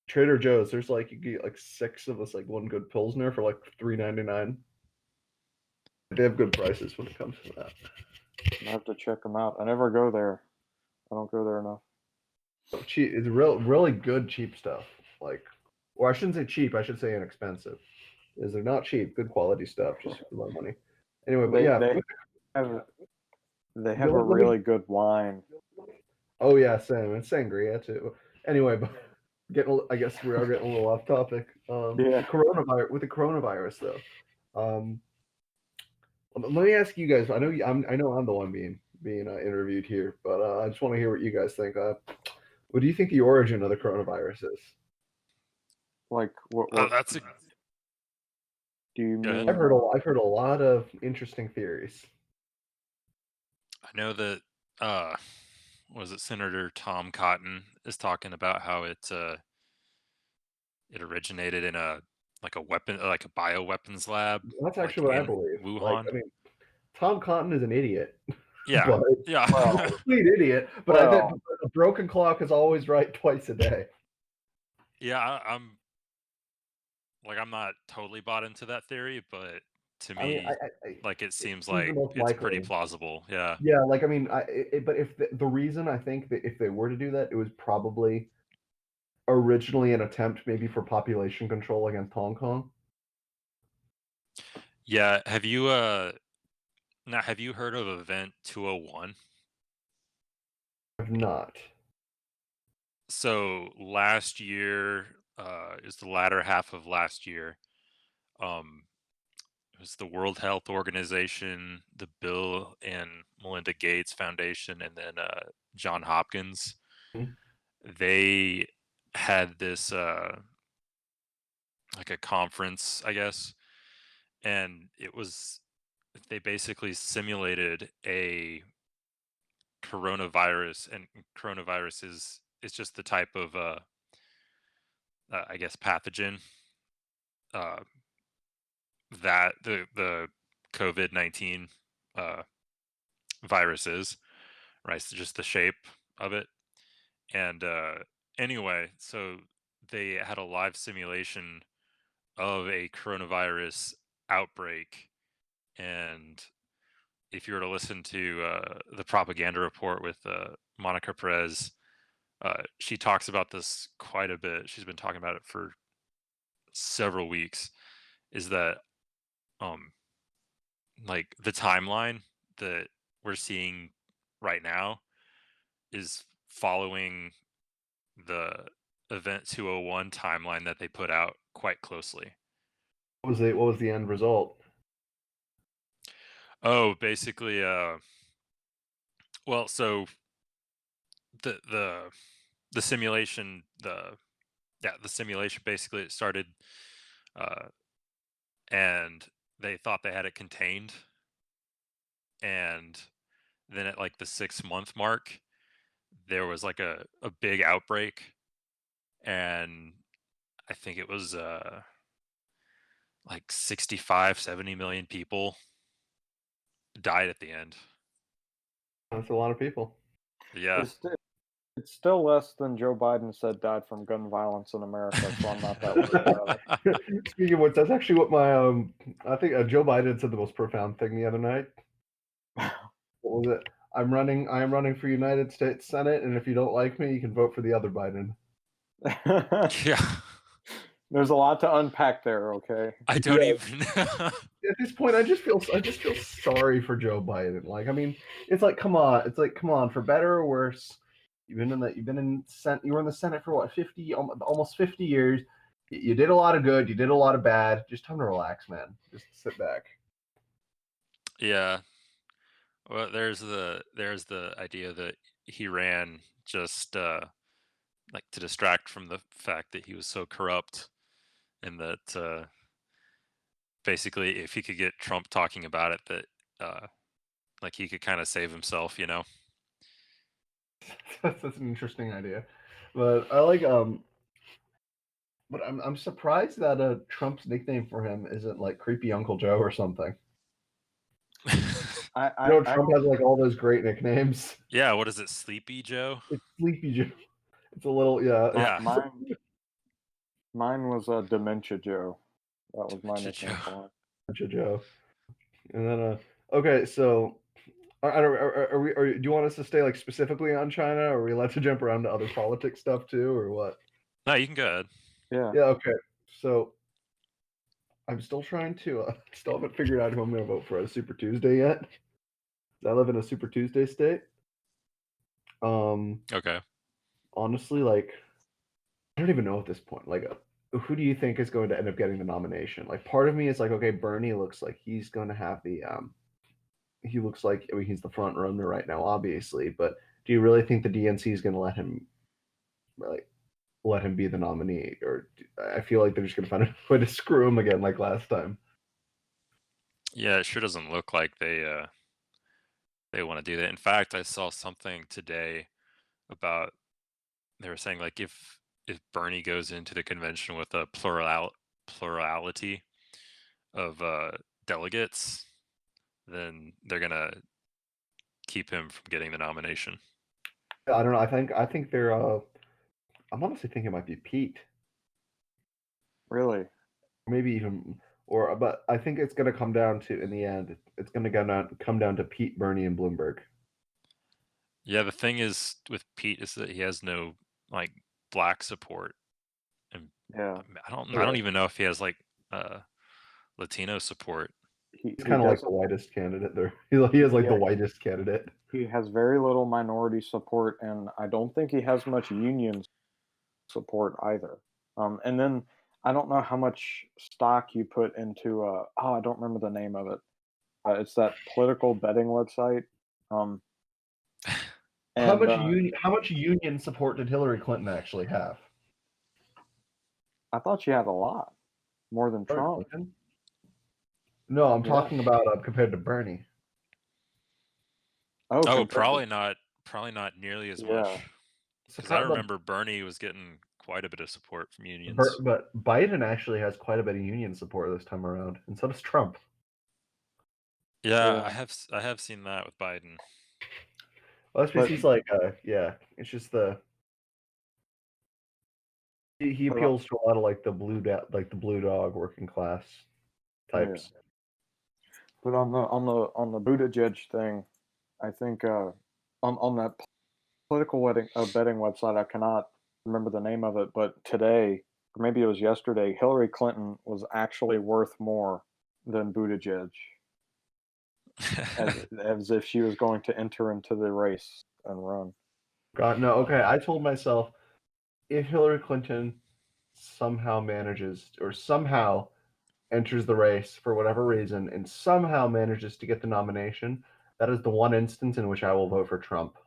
Trader Joe's. There's like you get like 6 of us, like one good Pilsner for like $3.99. They have good prices when it comes to that. I have to check them out. I never go there. I don't go there enough. Cheap. It's really good cheap stuff. Like, or I shouldn't say cheap. I should say inexpensive. Is they're not cheap. Good quality stuff, just for low money. Anyway, but yeah. They have a really good wine. Oh yeah, same. And sangria too. Anyway, but I guess we are getting a little off topic. Yeah. With the coronavirus though. Let me ask you guys. I know I'm the one being interviewed here, but I just want to hear what you guys think. What do you think the origin of the coronavirus is? Like what? That's a. Do you mean? I've heard a lot of interesting theories. I know that was it Senator Tom Cotton is talking about how it originated in a bioweapons lab. That's like actually what I in believe. Wuhan. Like, I mean, Tom Cotton is an idiot. Yeah. But, Yeah. well, complete idiot. But I think a broken clock is always right twice a day. Yeah, I'm not totally bought into that theory, but to I mean, me, like it it seems seems the like most it's pretty likely. plausible. Yeah. Yeah, like I mean, but if the reason I think that if they were to do that, it was probably originally an attempt maybe for population control against Hong Kong. Yeah. Have you heard of Event 201? I've not. So last year, is the latter half of last year. Um, it was the World Health Organization, the Bill and Melinda Gates Foundation, and then John Hopkins. Mhm. They had this like a conference, I guess, and they basically simulated a coronavirus, and coronavirus is just the type of I guess pathogen uh, that the COVID-19 uh, virus is, right? So just the shape of it. And anyway, so they had a live simulation of a coronavirus outbreak, and if you were to listen to the propaganda report with Monica Perez, she talks about this quite a bit. She's been talking about it for several weeks. Is that um like the timeline that we're seeing right now is following the Event 201 timeline that they put out quite closely. What was the end result? Oh, basically, well, so the the simulation, the simulation basically it started, uh, and they thought they had it contained, and then at like the 6 month mark, there was like a big outbreak, and I think it was like 65, 70 million people died at the end. That's a lot of people. Yeah. It's still less than Joe Biden said died from gun violence in America, so I'm not that worried about it. Speaking of which, that's actually what my I think Joe Biden said the most profound thing the other night. What was it? I am running for United States Senate, and if you don't like me, you can vote for the other Biden. Yeah. There's a lot to unpack there, okay? I don't Yeah. even At this point, I just feel sorry for Joe Biden. Like, I mean, it's like, come on, for better or worse, you were in the Senate for what, 50, almost 50 years. You did a lot of good, you did a lot of bad. Just time to relax, man. Just sit back. Yeah. Well, there's the idea that he ran just like to distract from the fact that he was so corrupt, and that basically if he could get Trump talking about it, that like he could kind of save himself, you know. That's an interesting idea, but I like but I'm surprised that Trump's nickname for him isn't like Creepy Uncle Joe or something. Trump has like all those great nicknames. Yeah, what is it, Sleepy Joe? It's Sleepy Joe. It's a little Yeah. Mine was Dementia Joe. That was my Dementia nickname Joe. for him. Dementia Joe. And then okay, so do you want us to stay like specifically on China, or are we allowed to jump around to other politics stuff too, or what? No, you can go ahead. Yeah. Yeah, okay. So I'm still trying to still haven't figured out who I'm gonna vote for a Super Tuesday yet. I live in a Super Tuesday state. Okay. Honestly, like I don't even know at this point. Like, who do you think is going to end up getting the nomination? Like, part of me is like, okay, Bernie looks like he's going to have the he looks like, I mean, he's the front runner right now, obviously. But do you really think the DNC is going to let him be the nominee, or I feel like they're just going to find a way to screw him again, like last time? Yeah, it sure doesn't look like they want to do that. In fact, I saw something today about, they were saying like if Bernie goes into the convention with a plurality of delegates, then they're gonna keep him from getting the nomination. I don't know. I think they're. I'm honestly thinking it might be Pete. Really? Maybe even. But I think it's going to come down to, in the end, it's going to come down to Pete, Bernie, and Bloomberg. Yeah, the thing is with Pete is that he has no like black support, and Yeah, I don't Right. even know if he has like Latino support. He's kind of like the doesn't- whitest candidate there. He has like the Yeah. whitest candidate. He has very little minority support, and I don't think he has much union support either. And then I don't know how much stock you put into. I don't remember the name of it. It's that political betting website. How And much union support did Hillary Clinton actually have? I thought she had a lot more than Hillary Trump. Clinton? No, I'm Yeah. talking about compared to Bernie. Oh, compared to- probably not nearly as Yeah. much. Because I remember Bernie was getting quite a bit of support from unions. But Biden actually has quite a bit of union support this time around, and so does Trump. Yeah, Yeah. I have seen that with Biden. Well, that's because he's like, it's just he appeals to a lot of like the blue dog working class types. Yeah. But on the Buttigieg thing, I think on that political betting website, I cannot remember the name of it, but today, or maybe it was yesterday, Hillary Clinton was actually worth more than Buttigieg, as if she was going to enter into the race and run. God, no. Okay, I told myself if Hillary Clinton somehow manages or somehow enters the race for whatever reason and somehow manages to get the nomination, that is the one instance in which I will vote for Trump,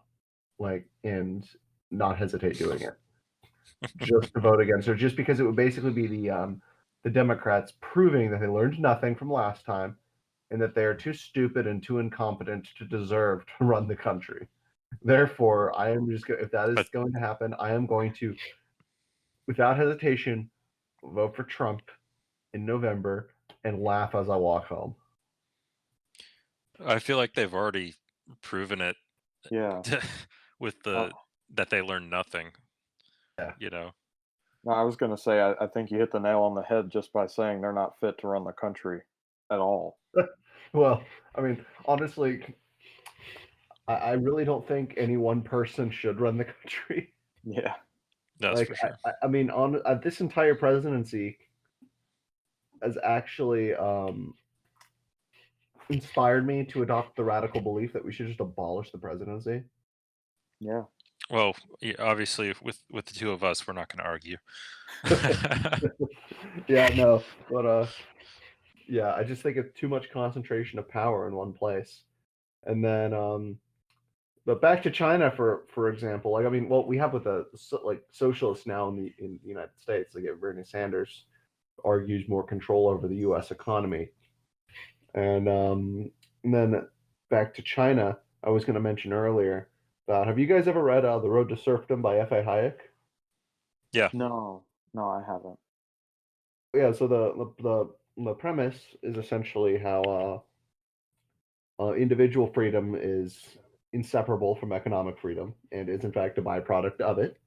and not hesitate doing it, just to vote against her, just because it would basically be the Democrats proving that they learned nothing from last time, and that they are too stupid and too incompetent to deserve to run the country. Therefore, I am just if that is going to happen, I am going to, without hesitation, vote for Trump in November and laugh as I walk home. I feel like they've already proven it. Yeah. With that they learned nothing. Yeah. You know. No, I was going to say I think you hit the nail on the head just by saying they're not fit to run the country at all. Well, I mean, honestly, I really don't think any one person should run the country. Yeah. That's for sure. I mean, this entire presidency has actually inspired me to adopt the radical belief that we should just abolish the presidency. Yeah. Well, obviously, with the two of us, we're not going to argue. Yeah, no, but yeah, I just think it's too much concentration of power in one place. And then, but back to China for example, we have with the socialists now in the United States, like Bernie Sanders argues more control over the U.S. economy, and then back to China, I was going to mention earlier. Have you guys ever read The Road to Serfdom by F.A. Hayek? Yeah. No, I haven't. Yeah, so the premise is essentially how individual freedom is inseparable from economic freedom and is in fact a byproduct of it.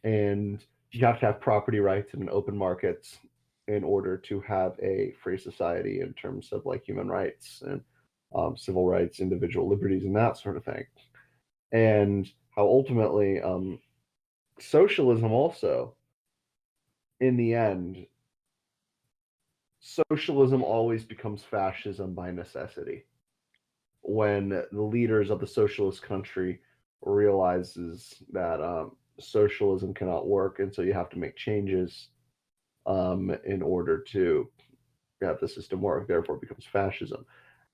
And you have to have property rights and open markets in order to have a free society in terms of like human rights and civil rights, individual liberties, and that sort of thing. And how ultimately socialism also, in the end, socialism always becomes fascism by necessity. When the leaders of the socialist country realizes that socialism cannot work, and so you have to make changes in order to have the system work, therefore it becomes fascism.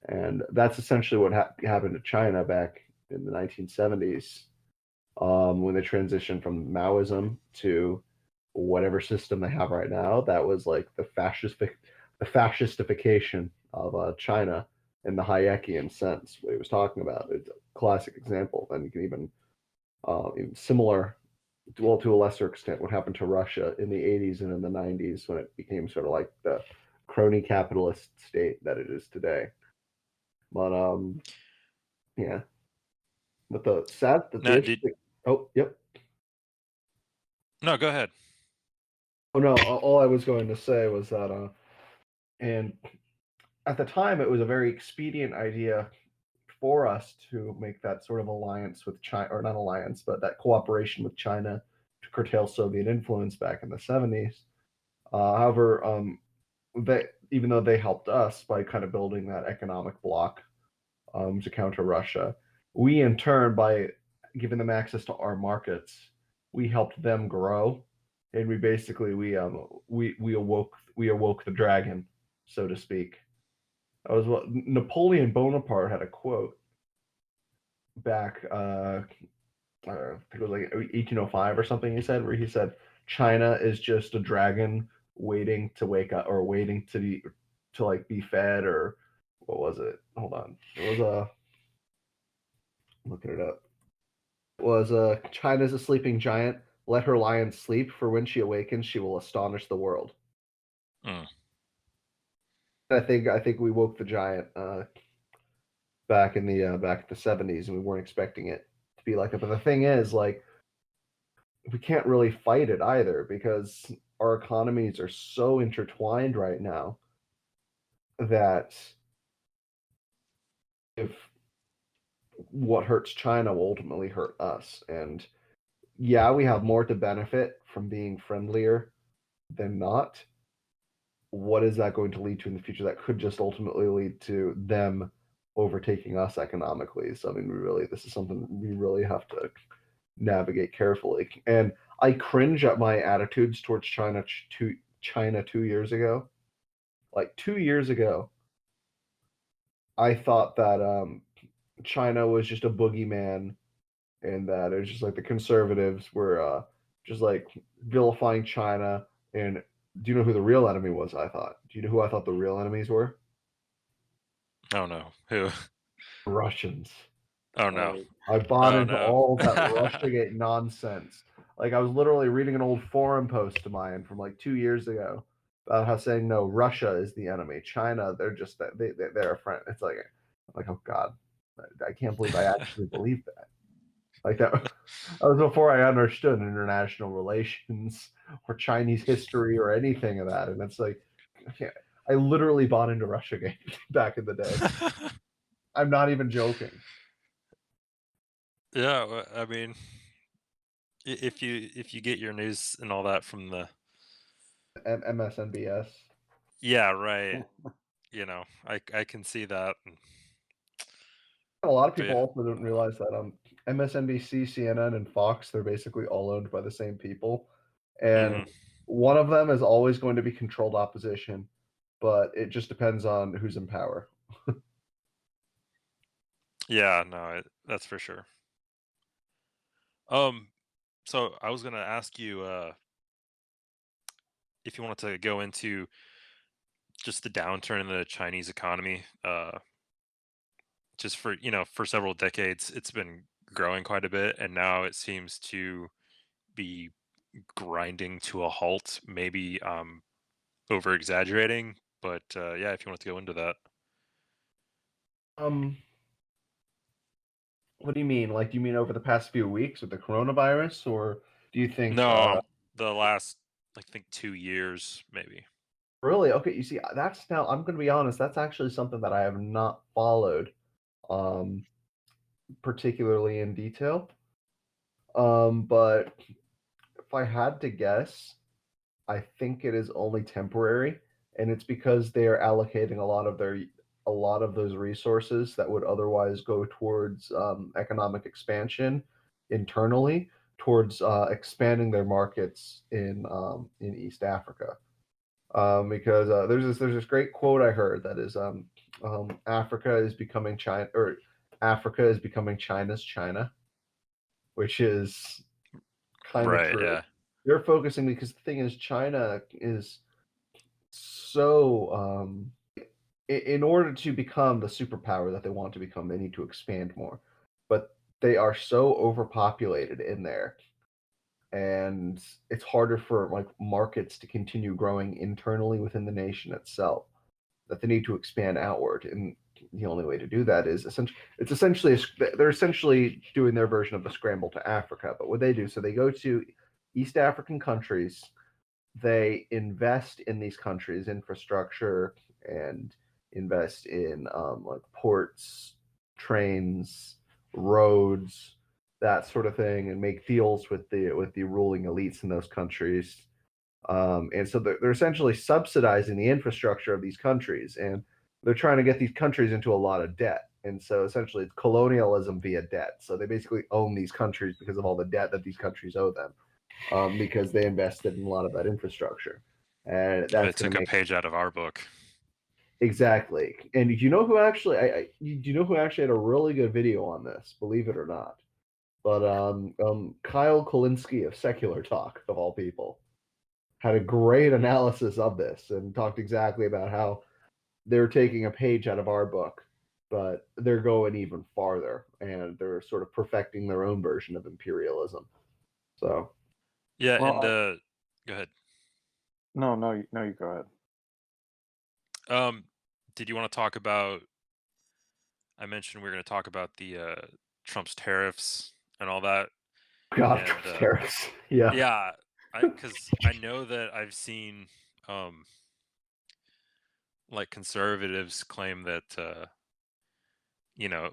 And that's essentially what happened to China back in the 1970s when they transitioned from Maoism to whatever system they have right now. That was like the fascistification of China in the Hayekian sense, what he was talking about. It's a classic example. And you can even similar, well, to a lesser extent, what happened to Russia in the 80s and in the 90s when it became sort of like the crony capitalist state that it is today. But yeah. But the sad, oh, yep. No, go ahead. Oh no, all I was going to say was that And at the time, it was a very expedient idea for us to make that sort of alliance with China, or not alliance, but that cooperation with China to curtail Soviet influence back in the 70s. However, even though they helped us by kind of building that economic bloc to counter Russia, we in turn, by giving them access to our markets, we helped them grow, and we basically we awoke the dragon, so to speak. That was what Napoleon Bonaparte had a quote back, I think it was like 1805 or something. He said, where he said, "China is just a dragon waiting to wake up, or waiting to be fed," or what was it? Hold on, it was looking it up. It was China's a sleeping giant. Let her lie and sleep, for when she awakens, she will astonish the world. Mm. I think we woke the giant back in the 70s, and we weren't expecting it to be like that. But the thing is, like, we can't really fight it either, because our economies are so intertwined right now that if what hurts China will ultimately hurt us. And yeah, we have more to benefit from being friendlier than not. What is that going to lead to in the future? That could just ultimately lead to them overtaking us economically. So I mean, this is something we really have to navigate carefully. And I cringe at my attitudes towards China 2 years ago. Like 2 years ago, I thought that China was just a boogeyman, and that it was just like the conservatives were just like vilifying China. And do you know who the real enemy was? I thought. Do you know who I thought the real enemies were? Oh no, who? Russians. Oh no, I bought oh into no. all that Russiagate nonsense. Like, I was literally reading an old forum post of mine from like 2 years ago about how saying, no, Russia is the enemy. China, they're just they're a friend. It's like, I'm like, oh God, I can't believe I actually believe that. Like that was before I understood international relations or Chinese history or anything of that. And it's like, I literally bought into Russiagate back in the day. I'm not even joking. Yeah, I mean, if you get your news and all that from the MSNBS. yeah, right. You know, I can see that. A lot of But people yeah, also don't realize that MSNBC, CNN, and Fox, they're basically all owned by the same people, and one of them is always going to be controlled opposition, but it just depends on who's in power. yeah, no, that's for sure. So I was gonna ask you if you wanted to go into just the downturn in the Chinese economy. Just for several decades, it's been growing quite a bit, and now it seems to be grinding to a halt. Maybe over exaggerating, but yeah, if you want to go into that. Um, what do you mean? Like, do you mean over the past few weeks with the coronavirus, or do you think No, the last, I think, 2 years, maybe. really? Okay, you see, that's now, I'm going to be honest, that's actually something that I have not followed um particularly in detail. But if I had to guess, I think it is only temporary, and it's because they are allocating a lot of those resources that would otherwise go towards economic expansion internally, towards expanding their markets in East Africa. Because there's this great quote I heard that is Africa is becoming China, or Africa is becoming China's China, which is kind of Right, true. yeah. They're focusing, because the thing is, China is so in order to become the superpower that they want to become, they need to expand more. But they are so overpopulated in there, and it's harder for like markets to continue growing internally within the nation itself, that they need to expand outward. And the only way to do that is they're essentially doing their version of the scramble to Africa. But what they do, so they go to East African countries, they invest in these countries' infrastructure and invest in like ports, trains, roads, that sort of thing, and make deals with the ruling elites in those countries. And so they're essentially subsidizing the infrastructure of these countries, and they're trying to get these countries into a lot of debt. And so essentially, it's colonialism via debt. So they basically own these countries because of all the debt that these countries owe them, because they invested in a lot of that infrastructure. And that's It took going to a make page out of our book. exactly. And do you know who actually? Do you know who actually had a really good video on this? Believe it or not. But Kyle Kolinsky of Secular Talk, of all people, had a great analysis of this and talked exactly about how they're taking a page out of our book, but they're going even farther, and they're sort of perfecting their own version of imperialism. So Yeah, Well, and go ahead. no, you go ahead. Did you want to talk about? I mentioned we were going to talk about the Trump's tariffs and all that. God, And, tariffs. Yeah. Yeah, because I know that I've seen like conservatives claim that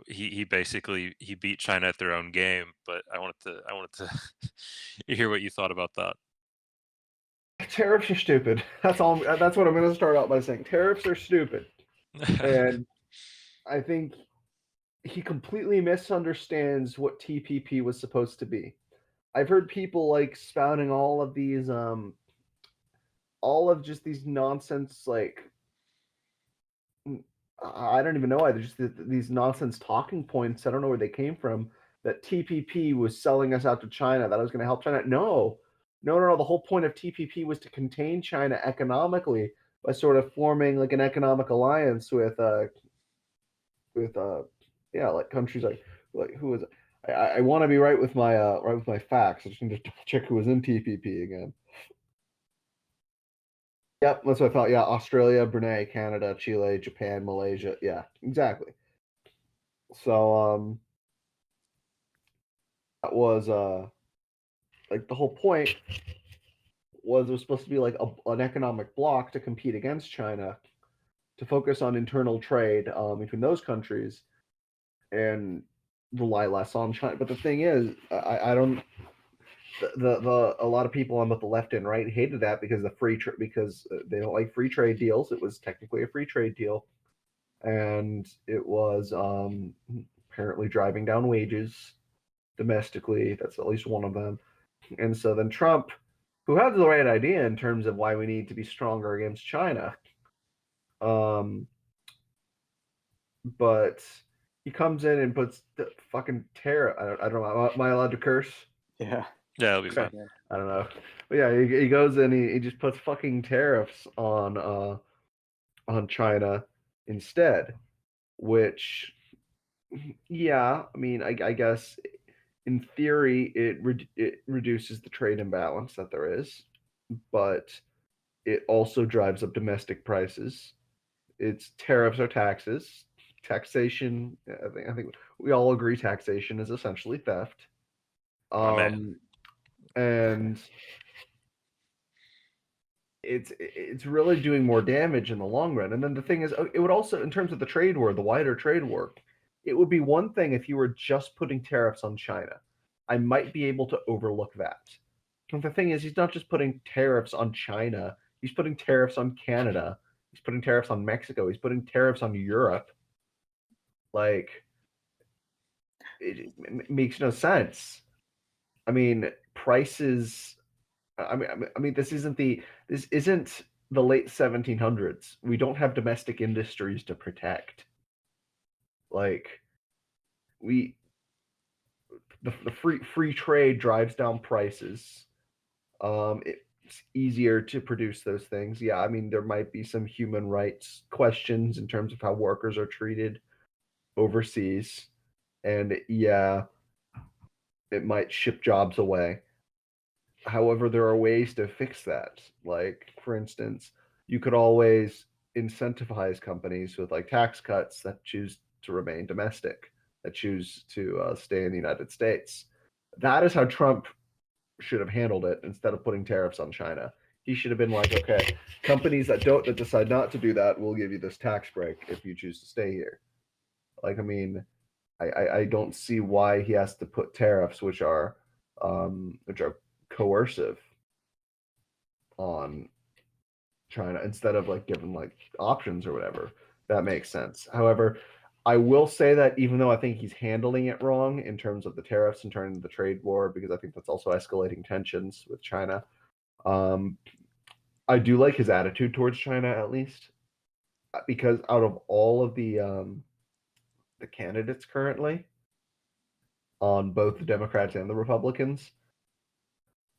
he basically he beat China at their own game. But I wanted to hear what you thought about that. Tariffs are stupid. That's all. That's what I'm going to start out by saying. Tariffs are stupid, and I think he completely misunderstands what TPP was supposed to be. I've heard people like spouting all of these, all of just these nonsense, like I don't even know why. They're just these nonsense talking points. I don't know where they came from. That TPP was selling us out to China. That I was going to help China. No, no, no, no. The whole point of TPP was to contain China economically by sort of forming like an economic alliance with yeah, like countries like who was it? I want to be right with my facts. I just need to check who was in TPP again. Yep, that's what I thought. Yeah, Australia, Brunei, Canada, Chile, Japan, Malaysia. Yeah, exactly. So that was like the whole point was it was supposed to be like an economic bloc to compete against China, to focus on internal trade between those countries and rely less on China. But the thing is, I don't. The a lot of people on both the left and right hated that because because they don't like free trade deals. It was technically a free trade deal, and it was apparently driving down wages domestically. That's at least one of them. And so then Trump, who had the right idea in terms of why we need to be stronger against China, but he comes in and puts the fucking tariff. I don't know. Am I allowed to curse? Yeah. Yeah, it'll be fine. I don't know. But yeah, he goes in, he just puts fucking tariffs on China instead, which yeah, I mean, I guess in theory it reduces the trade imbalance that there is, but it also drives up domestic prices. It's tariffs or taxes. Taxation, I think we all agree taxation is essentially theft. My man. And it's really doing more damage in the long run. And then the thing is, it would also, in terms of the trade war, the wider trade war, it would be one thing if you were just putting tariffs on China. I might be able to overlook that. But the thing is, he's not just putting tariffs on China. He's putting tariffs on Canada. He's putting tariffs on Mexico. He's putting tariffs on Europe. Like, it makes no sense. I mean, prices. I mean, this isn't the late 1700s. We don't have domestic industries to protect. Like, the free trade drives down prices. It's easier to produce those things. Yeah, I mean, there might be some human rights questions in terms of how workers are treated overseas, and yeah, it might ship jobs away. However, there are ways to fix that. Like, for instance, you could always incentivize companies with like tax cuts that choose to remain domestic, that choose to stay in the United States. That is how Trump should have handled it instead of putting tariffs on China. he should have been like, okay, companies that decide not to do that, we'll give you this tax break if you choose to stay here. Like, I mean, I don't see why he has to put tariffs, which are coercive, on China instead of like giving like options or whatever. That makes sense. However, I will say that even though I think he's handling it wrong in terms of the tariffs and turning the trade war, because I think that's also escalating tensions with China. I do like his attitude towards China, at least, because out of all of the candidates currently on both the Democrats and the Republicans,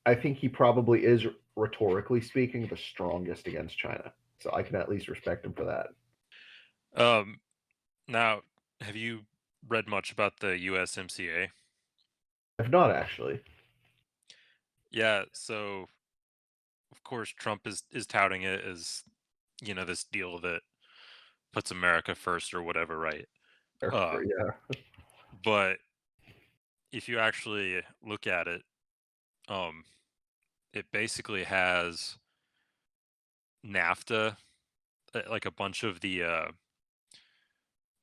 I think he probably is, rhetorically speaking, the strongest against China. So I can at least respect him for that. Now, have you read much about the USMCA? If not, actually. Yeah, so of course Trump is touting it as, this deal that puts America first or whatever, right? Yeah. But if you actually look at it, it basically has NAFTA, like a bunch of the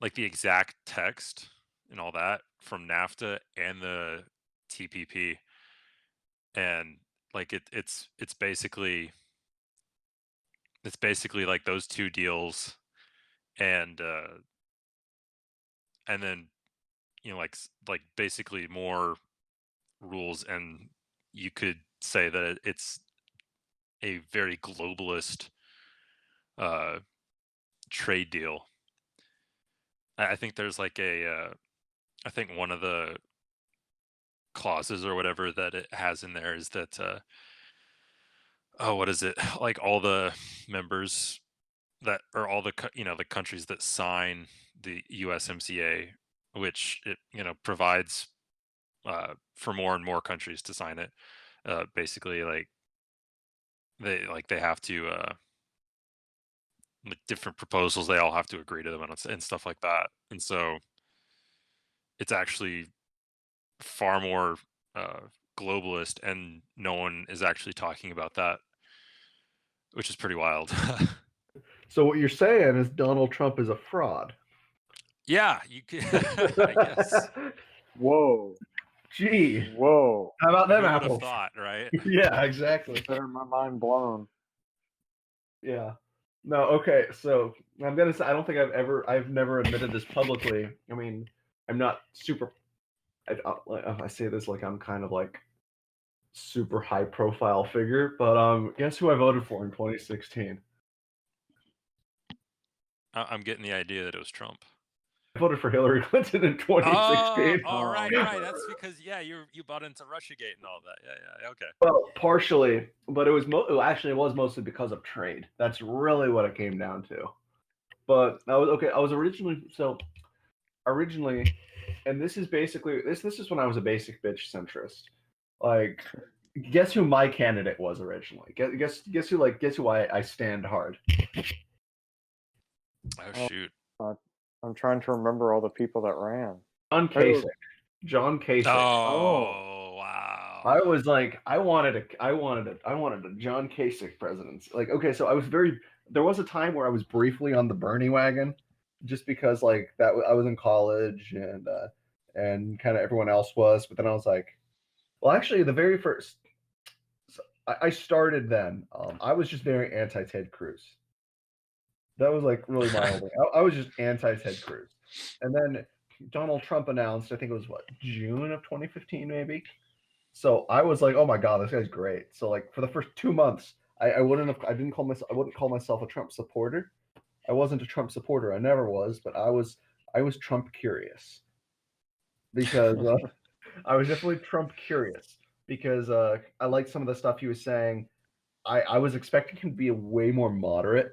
like the exact text and all that from NAFTA and the TPP, and like it's basically like those two deals, and then like basically more rules, and you could say that it's a very globalist trade deal. I think there's like I think one of the clauses or whatever that it has in there is that what is it, like all the members that, or all the the countries that sign the USMCA, which it provides for more and more countries to sign it, basically like they have to like different proposals, they all have to agree to them and stuff like that, and so it's actually far more globalist, and no one is actually talking about that, which is pretty wild. So what you're saying is Donald Trump is a fraud. Yeah, you could. I guess. Whoa. Gee. Whoa. How about them Who would have apples? thought, right? Yeah, exactly. Better my mind blown. Yeah. No, okay. So I'm gonna say I've never admitted this publicly. I mean, I'm not super. I say this like I'm kind of like super high profile figure, but guess who I voted for in 2016? I'm getting the idea that it was Trump. I voted for Hillary Clinton in 2016. Oh, right. That's because you bought into RussiaGate and all that. Yeah. Okay. Well, partially, but it was actually it was mostly because of trade. That's really what it came down to. But I was originally, and this is basically this is when I was a basic bitch centrist. Like, guess who my candidate was originally? Guess who I stand hard. Oh shoot. I'm trying to remember all the people that ran. John Kasich. Oh wow. I was like, I wanted a John Kasich presidency. Like, okay, so there was a time where I was briefly on the Bernie wagon, just because like that I was in college and kind of everyone else was, but then I was like, well, actually, the very first, so I started then. I was just very anti Ted Cruz. That was like really mildly. I was just anti Ted Cruz, and then Donald Trump announced. I think it was June of 2015, maybe. So I was like, oh my god, this guy's great. So like for the first 2 months, I wouldn't call myself a Trump supporter. I wasn't a Trump supporter. I never was, but I was Trump curious, because I was definitely Trump curious because I liked some of the stuff he was saying. I was expecting him to be way more moderate.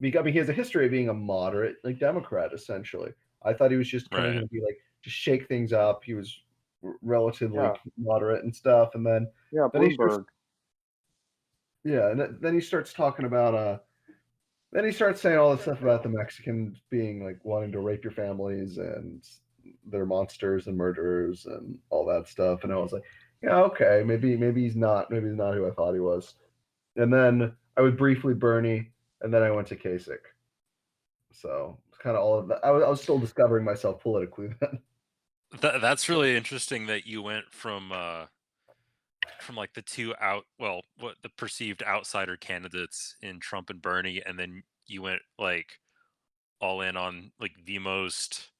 Because, I mean, he has a history of being a moderate, like Democrat, essentially. I thought he was just coming to be like, just shake things up. He was relatively moderate and stuff, and then Bloomberg. Then he starts talking about then he starts saying all this stuff about the Mexicans being like wanting to rape your families and they're monsters and murderers and all that stuff, and I was like, yeah, okay, maybe he's not who I thought he was. and then I was briefly Bernie, and then I went to Kasich. So it's kind of all of that. I was still discovering myself politically then. That's really interesting that you went from like the what the perceived outsider candidates in Trump and Bernie, and then you went like all in on like the most,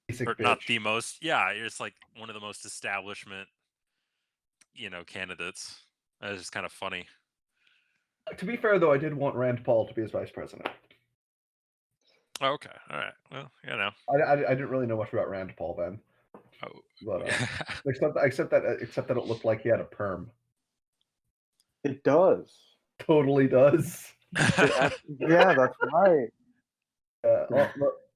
or Kasich not bitch. the most, yeah, it's like one of the most establishment, candidates. It's just kind of funny. To be fair, though, I did want Rand Paul to be his vice president. Oh, okay, all right. Well, I didn't really know much about Rand Paul then, Oh, but except that it looked like he had a perm. It does. Totally does. Yeah, that's right.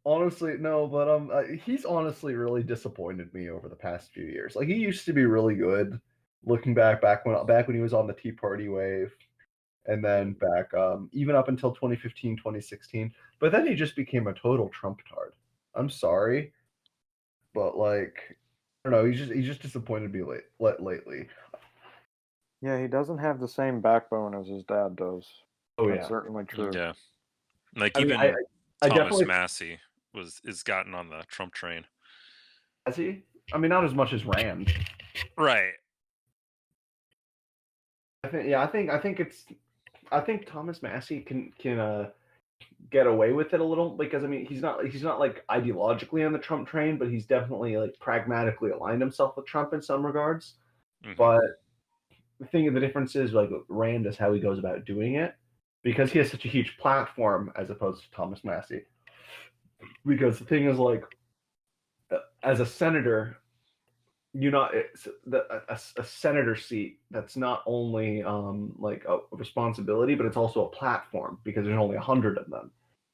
Honestly, no, but he's honestly really disappointed me over the past few years. Like he used to be really good. Looking back when he was on the Tea Party wave, and then back even up until 2015, 2016. But then he just became a total Trump tard. I'm sorry, but like I don't know. He's just disappointed me lately. Yeah, he doesn't have the same backbone as his dad does. Oh That's yeah, certainly true. yeah, like I mean, even I Thomas definitely Massey is gotten on the Trump train. has he. I mean, not as much as Rand. Right. I think Thomas Massey can get away with it a little because I mean he's not like ideologically on the Trump train, but he's definitely like pragmatically aligned himself with Trump in some regards. Mhm. But the difference is like Rand is how he goes about doing it because he has such a huge platform as opposed to Thomas Massey. Because the thing is like as a senator, you're not a senator seat that's not only like a responsibility, but it's also a platform because there's only 100 of them.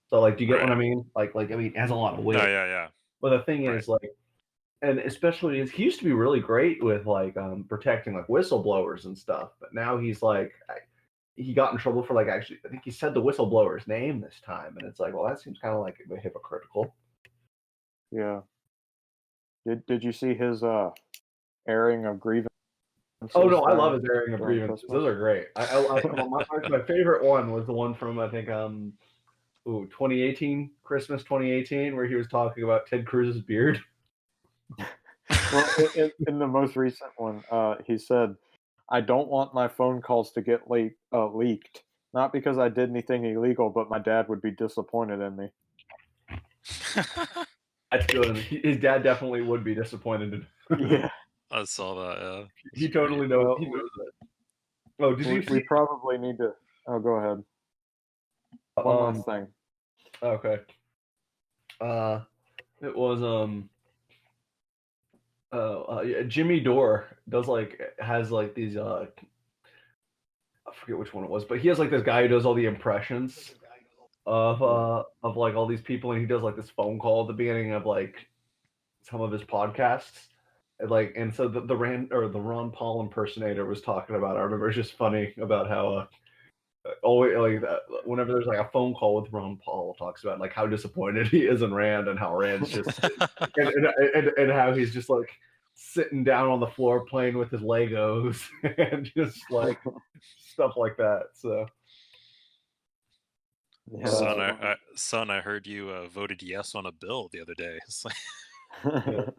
So like, do you get what Right. I mean? Like I mean, it has a lot of weight. No, yeah. But the thing Right. is like, and especially is he used to be really great with like protecting like whistleblowers and stuff, but now he's like he got in trouble for like actually I think he said the whistleblower's name this time, and it's like, well, that seems kind of like hypocritical. Yeah. Did you see his airing of grievances? Oh no, I during- love his airing of during grievances. Christmas? Those are great. My favorite one was the one from I think 2018 Christmas 2018 where he was talking about Ted Cruz's beard. Well, in the most recent one, he said, "I don't want my phone calls to get leaked. Not because I did anything illegal, but my dad would be disappointed in me." That's good. His dad definitely would be disappointed. Yeah. I saw that. Yeah. He totally knows. Well, He knows it. Oh, did you we see? probably need to. Oh, go ahead. One last thing. Okay. It was yeah, Jimmy Dore does like has like these I forget which one it was, but he has like this guy who does all the impressions of like all these people, and he does like this phone call at the beginning of like some of his podcasts. And so the Ron Paul impersonator was talking about. I remember it's just funny about how always like whenever there's like a phone call with Ron Paul, talks about like how disappointed he is in Rand and how Rand's just and how he's just like sitting down on the floor playing with his Legos and just like stuff like that. So Yeah. Son, I heard you voted yes on a bill the other day. It's like, yeah.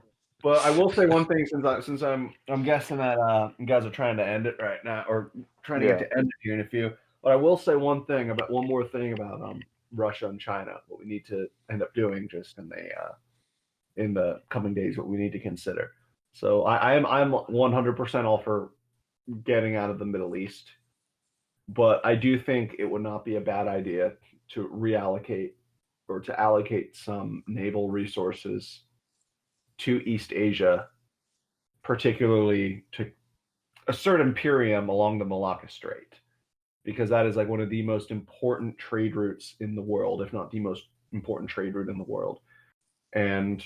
But I will say one thing since I'm guessing that you guys are trying to end it right now or trying to get to end it here in a few. But I will say one more thing about Russia and China. What we need to end up doing just in the coming days, what we need to consider. So I'm 100% all for getting out of the Middle East, but I do think it would not be a bad idea to reallocate or to allocate some naval resources to East Asia, particularly to assert imperium along the Malacca Strait, because that is like one of the most important trade routes in the world, if not the most important trade route in the world. And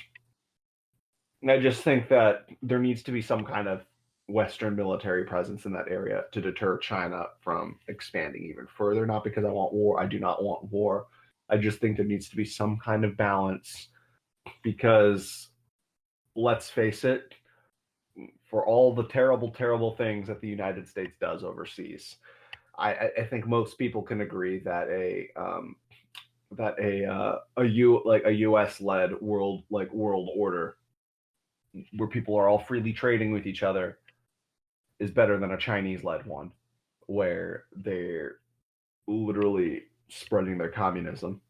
I just think that there needs to be some kind of Western military presence in that area to deter China from expanding even further. Not because I want war. I do not want war. I just think there needs to be some kind of balance because let's face it, for all the terrible, terrible things that the United States does overseas, I think most people can agree that a U.S. led world order where people are all freely trading with each other is better than a Chinese led one where they're literally spreading their communism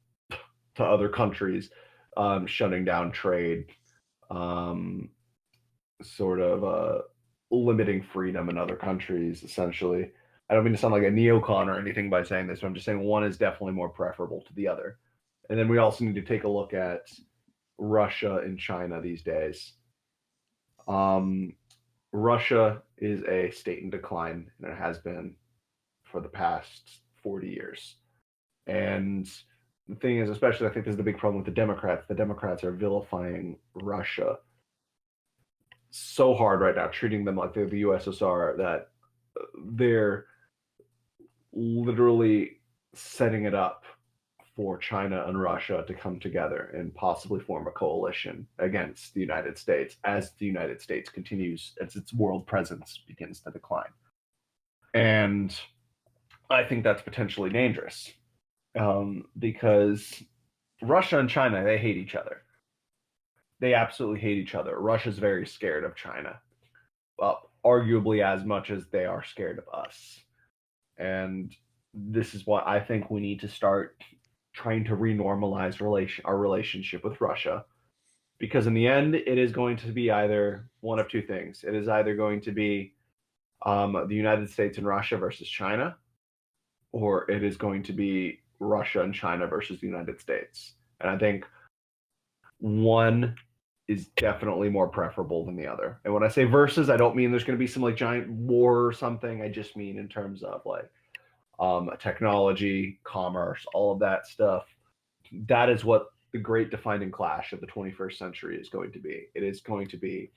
to other countries, shutting down trade, sort of limiting freedom in other countries, essentially. I don't mean to sound like a neocon or anything by saying this, but I'm just saying one is definitely more preferable to the other. And then we also need to take a look at Russia and China these days. Russia is a state in decline, and it has been for the past 40 years. And the thing is, especially, I think this is the big problem with the Democrats. The Democrats are vilifying Russia so hard right now, treating them like they're the USSR, that they're literally setting it up for China and Russia to come together and possibly form a coalition against the United States as the United States continues, as its world presence begins to decline. And I think that's potentially dangerous, because Russia and China, they hate each other. They absolutely hate each other. Russia's very scared of China, arguably as much as they are scared of us. And this is why I think we need to start trying to renormalize our relationship with Russia, because in the end, it is going to be either one of two things. It is either going to be the United States and Russia versus China, or it is going to be Russia and China versus the United States. And I think one is definitely more preferable than the other. And when I say versus, I don't mean there's going to be some like giant war or something. I just mean in terms of like technology, commerce, all of that stuff. That is what the great defining clash of the 21st century is going to be. It is going to be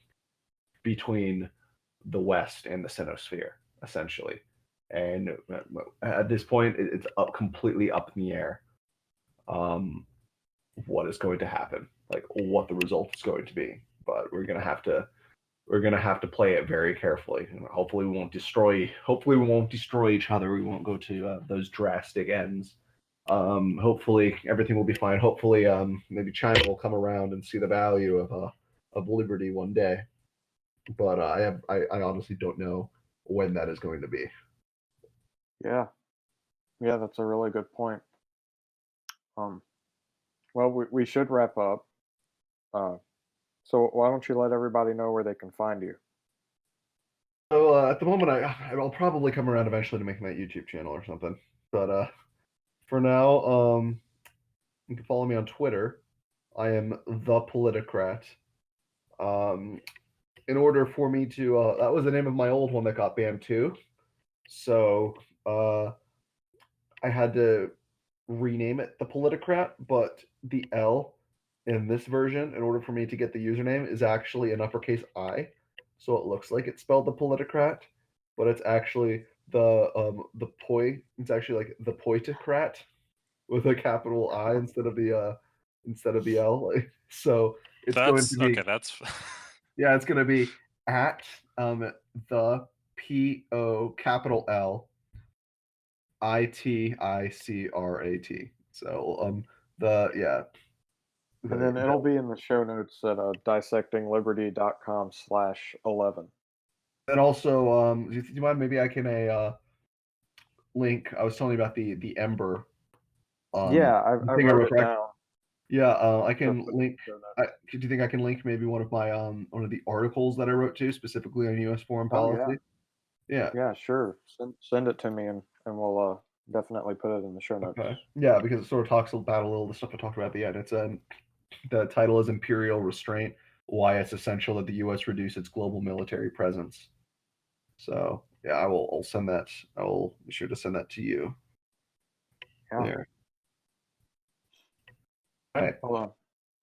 between the West and the Sinosphere, essentially. And at this point, it's completely up in the air. What is going to happen, like what the result is going to be. But we're gonna have to play it very carefully. And hopefully we won't destroy each other. We won't go to those drastic ends. Hopefully everything will be fine. Hopefully maybe China will come around and see the value of liberty one day. But I honestly don't know when that is going to be. Yeah, that's a really good point. Well, we should wrap up. So why don't you let everybody know where they can find you? So at the moment, I'll probably come around eventually to making that YouTube channel or something. But for now, you can follow me on Twitter. I am the Politicrat. In order for me to, that was the name of my old one that got banned too. So I had to rename it the Politicrat, but the L in this version, in order for me to get the username, is actually an uppercase I. So it looks like it's spelled the Politicrat, but it's actually the poi. It's actually like the Poitocrat with a capital I instead of the L. So it's going to be okay. That's yeah, it's going to be at the PO capital L ITICRAT. So and then it'll be in the show notes at dissectingliberty.com/11. And also, do you mind? Maybe I can link. I was telling you about the Ember. Yeah, I wrote it down. Yeah, I can link. Do you think I can link maybe one of my one of the articles that I wrote to specifically on U.S. foreign policy? Yeah. Yeah, sure. Send it to me, and we'll definitely put it in the show notes. Okay. Yeah, because it sort of talks about a little of the stuff I talked about at the end. It's the title is Imperial Restraint: Why It's Essential that the U.S. reduce its global military presence. So yeah, I'll send that. I will be sure to send that to you. Yeah. There. All right. Hold on.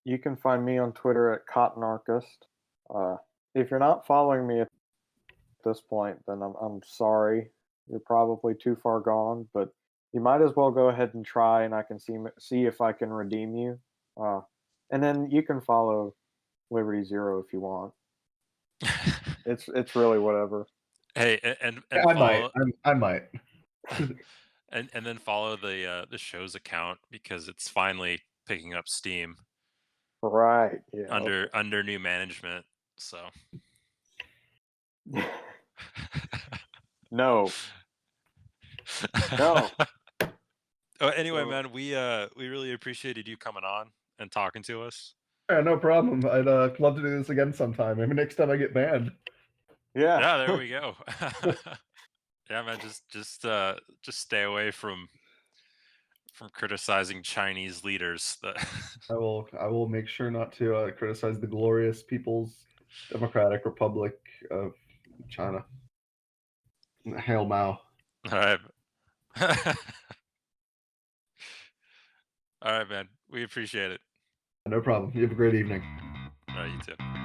You can find me on Twitter at Cottonarchist. If you're not following me at this point, then I'm sorry. You're probably too far gone, but you might as well go ahead and try, and I can see if I can redeem you. And then you can follow Liberty Zero if you want. It's really whatever. Hey, and I might. and then follow the show's account because it's finally picking up steam Right. Yeah. under new management. So No. No. Oh, anyway, So, man, we really appreciated you coming on and talking to us. Yeah, no problem. I'd love to do this again sometime. Maybe next time I get banned. yeah. Yeah, there we go. Yeah, man, just stay away from criticizing Chinese leaders. I will make sure not to criticize the glorious People's Democratic Republic of China. Hail Mao. All right. All right, man. We appreciate it. No problem. You have a great evening. All right, you too.